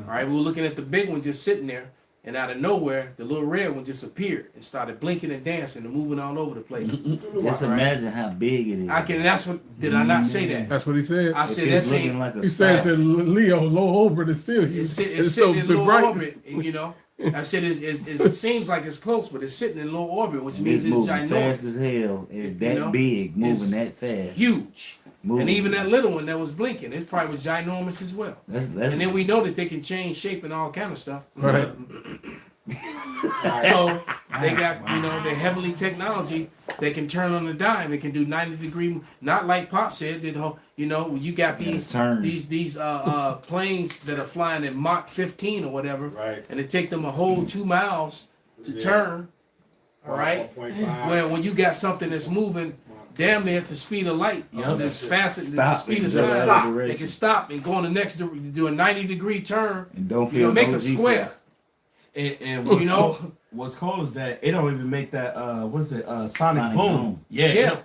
All right, we were looking at the big one just sitting there, and out of nowhere, the little red one just appeared and started blinking and dancing and moving all over the place. Just imagine how big it is. That's what. Did I not say that? That's what he said. I said that's looking like a He says in Leo, low orbit is still It's so sitting in low bright. orbit, you know. I said it seems like it's close, but it's sitting in low orbit, which means It's it's moving ginormous. fast as hell. It's that You know? big, moving It's that fast. Huge. Moving. And even that little one that was blinking, it probably was ginormous as well. That's And then we know that they can change shape and all kind of stuff. Right. So they got, you know, the heavenly technology that can turn on a dime. It can do 90-degree, not like Pop said, that, you know, you got these planes that are flying at Mach 15 or whatever, right? And it take them a whole 2 miles to turn, all right? When you got something that's moving damn near at the speed of light, that's faster than the speed of sound, they can stop and go on the next, do a 90-degree turn, and don't feel make a square. And what's cool is that it don't even make that sonic boom. Yeah.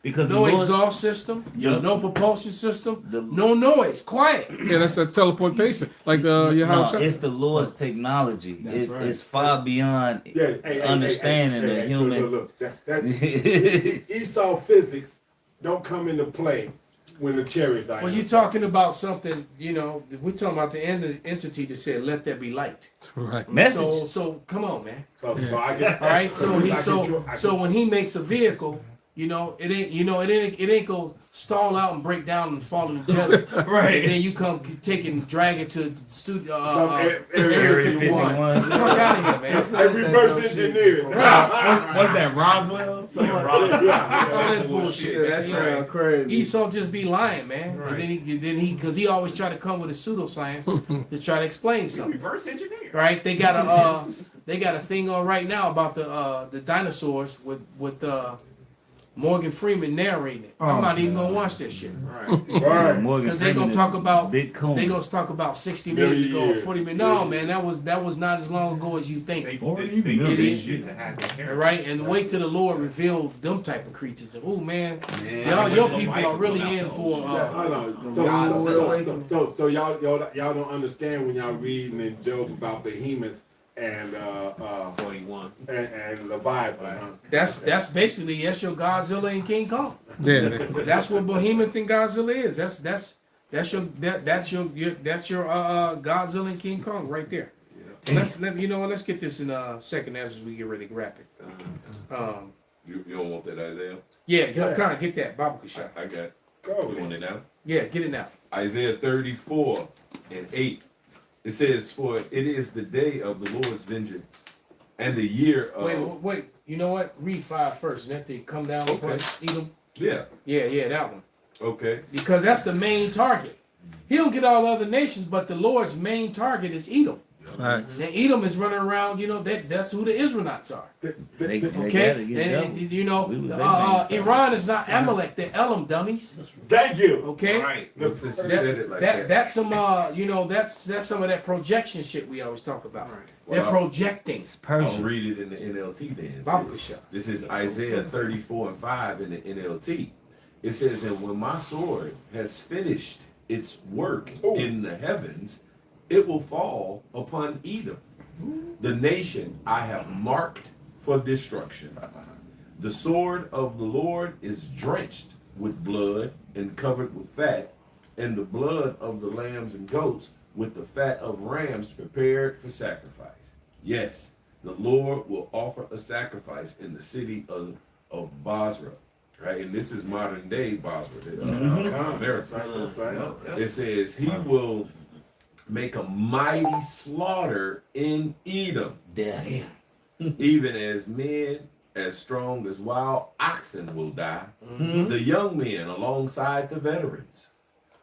Because no exhaust system, no propulsion system, no noise, quiet. Yeah, that's that teleportation. Like the it's the Lord's technology. It's far beyond understanding the human. Look. Esau physics don't come into play when the chariots are. Well, you're talking about something, you know, we're talking about the entity that said, let there be light. Right. Message. So come on, man. So all right. So when he makes a vehicle, you know, it ain't go stall out and break down and fall in the desert. Right. And then you come take and drag it to Area 51. Fuck out of here, man. They reverse engineered. What's that, Roswell? All that bullshit, man. That's crazy. Esau just be lying, man. Right. And then he because he always try to come with a pseudoscience to try to explain something. Reverse engineer. Right? They got a thing on right now about the dinosaurs with Morgan Freeman narrating it. I'm not even gonna watch that shit. Right. Because they're gonna talk about Bitcoin. they gonna talk about 60 minutes ago, 40 minutes. No, man, that was not as long ago as you think. They did shit to happen. Right, and wait till the Lord reveal them type of creatures. And, oh man, your people are really in for. So y'all don't understand when y'all reading and joke about behemoths and 41 and Leviathan. That's basically your Godzilla and King Kong. Yeah. That's what Behemoth and Godzilla is. That's your Godzilla and King Kong right there. Yeah. Let's get this in second as we get ready to wrap it. You don't want that, Isaiah? Yeah, kind of get that Bible shot. I got it. Go. You want it now? Yeah, get it now. Isaiah 34 and 8. It says, "For it is the day of the Lord's vengeance, and the year of." Wait. You know what? Read 5 first, and then they come down and eat them. Yeah. Yeah, that one. Okay. Because that's the main target. He'll get all other nations, but the Lord's main target is Edom. And Edom is running around, that's who the Israelites are. They gotta Okay? get And, double. Iran is not Amalek, they're Elam, dummies. Thank you. Okay? Right. Since you said it like that. That's some that's some of that projection shit we always talk about. They're Well, projecting. I'll read it in the NLT then. Babakasha. This is Isaiah 34:5 in the NLT. It says, and when my sword has finished its work in the heavens, it will fall upon Edom, the nation I have marked for destruction. The sword of the Lord is drenched with blood and covered with fat, and the blood of the lambs and goats with the fat of rams prepared for sacrifice. Yes, the Lord will offer a sacrifice in the city of Basra. Right, and this is modern day Basra. America. It says he will make a mighty slaughter in Edom. Death. Even as men as strong as wild oxen will die, the young men alongside the veterans.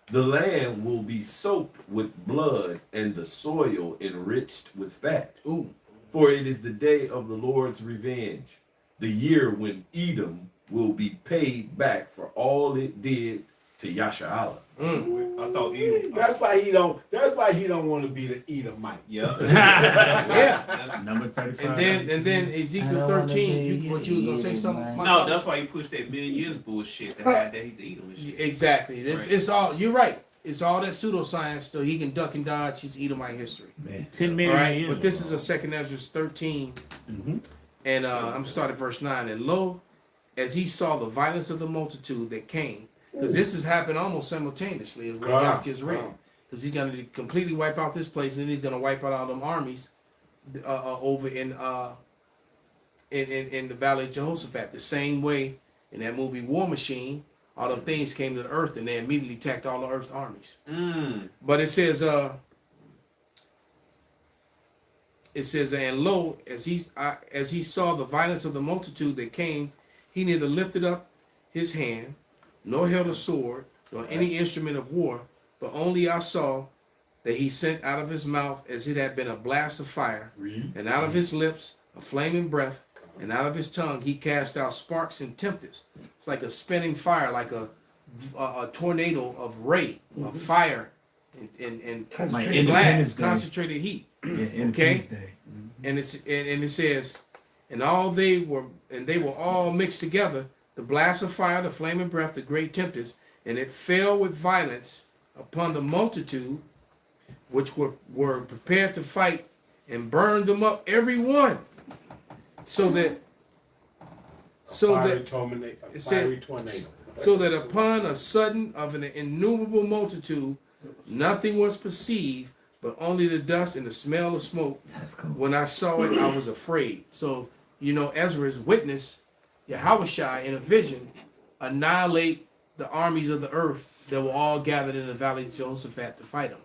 The land will be soaked with blood and the soil enriched with fat. Ooh. For it is the day of the Lord's revenge, the year when Edom will be paid back for all it did to Yasha'Allah. I thought Edom. That's why he don't want to be the Edomite. Yeah. Yeah. Number 35. And then Ezekiel 13, what you was gonna say something? No, that's why he pushed that million years bullshit that he's Edom and shit. Exactly. It's all, you're right. It's all that pseudoscience so he can duck and dodge his Edomite history. Man. 10 All million right, years. but this is a 2 Ezra 13, and I'm starting verse 9. And lo, as he saw the violence of the multitude that came, because this has happened almost simultaneously as what Yah just read, because he's going to completely wipe out this place, and then he's going to wipe out all them armies over in the Valley of Jehoshaphat. The same way in that movie War Machine, all them things came to the earth, and they immediately attacked all the earth armies. But it says, and lo, as he saw the violence of the multitude that came, he neither lifted up his hand, nor held a sword, nor any instrument of war, but only I saw that he sent out of his mouth as it had been a blast of fire, and out of his lips a flaming breath, and out of his tongue he cast out sparks and tempests. It's like a spinning fire, like a tornado of ray, of fire, and blast, concentrated heat. Okay, and it says, and they were all mixed together, the blast of fire, the flaming breath, the great tempest, and it fell with violence upon the multitude which were prepared to fight, and burned them up every one, so that upon a sudden of an innumerable multitude nothing was perceived, but only the dust and the smell of smoke. When I saw it, I was afraid. So, Ezra's witnessed Yahushua in a vision annihilate the armies of the earth that were all gathered in the Valley of Jehoshaphat to fight him.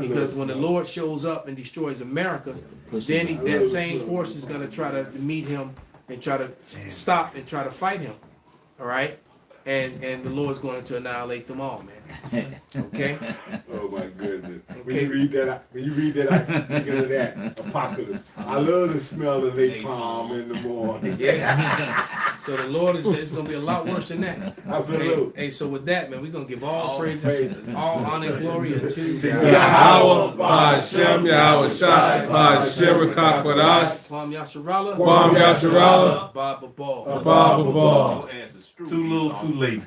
Because when the Lord shows up and destroys America, then that same force is going to try to meet him and try to stop and try to fight him. All right? And the Lord's going to annihilate them all, man. Okay? Oh my goodness. Okay. When you read that, I keep thinking of that. Apocalypse. I love the smell of Lake Palm in the morning. Yeah. So the Lord it's going to be a lot worse than that. Absolutely. Hey, so with that, man, we're going to give all praises, all honor and glory unto Yahweh, Ba'Shem, Yahweh Shai, Ba'Shem, Rakakwadash, Kwam Yasharallah, Kwam Yasharallah, Baba Ball. Abba Ball. Your ass is Too little, too late.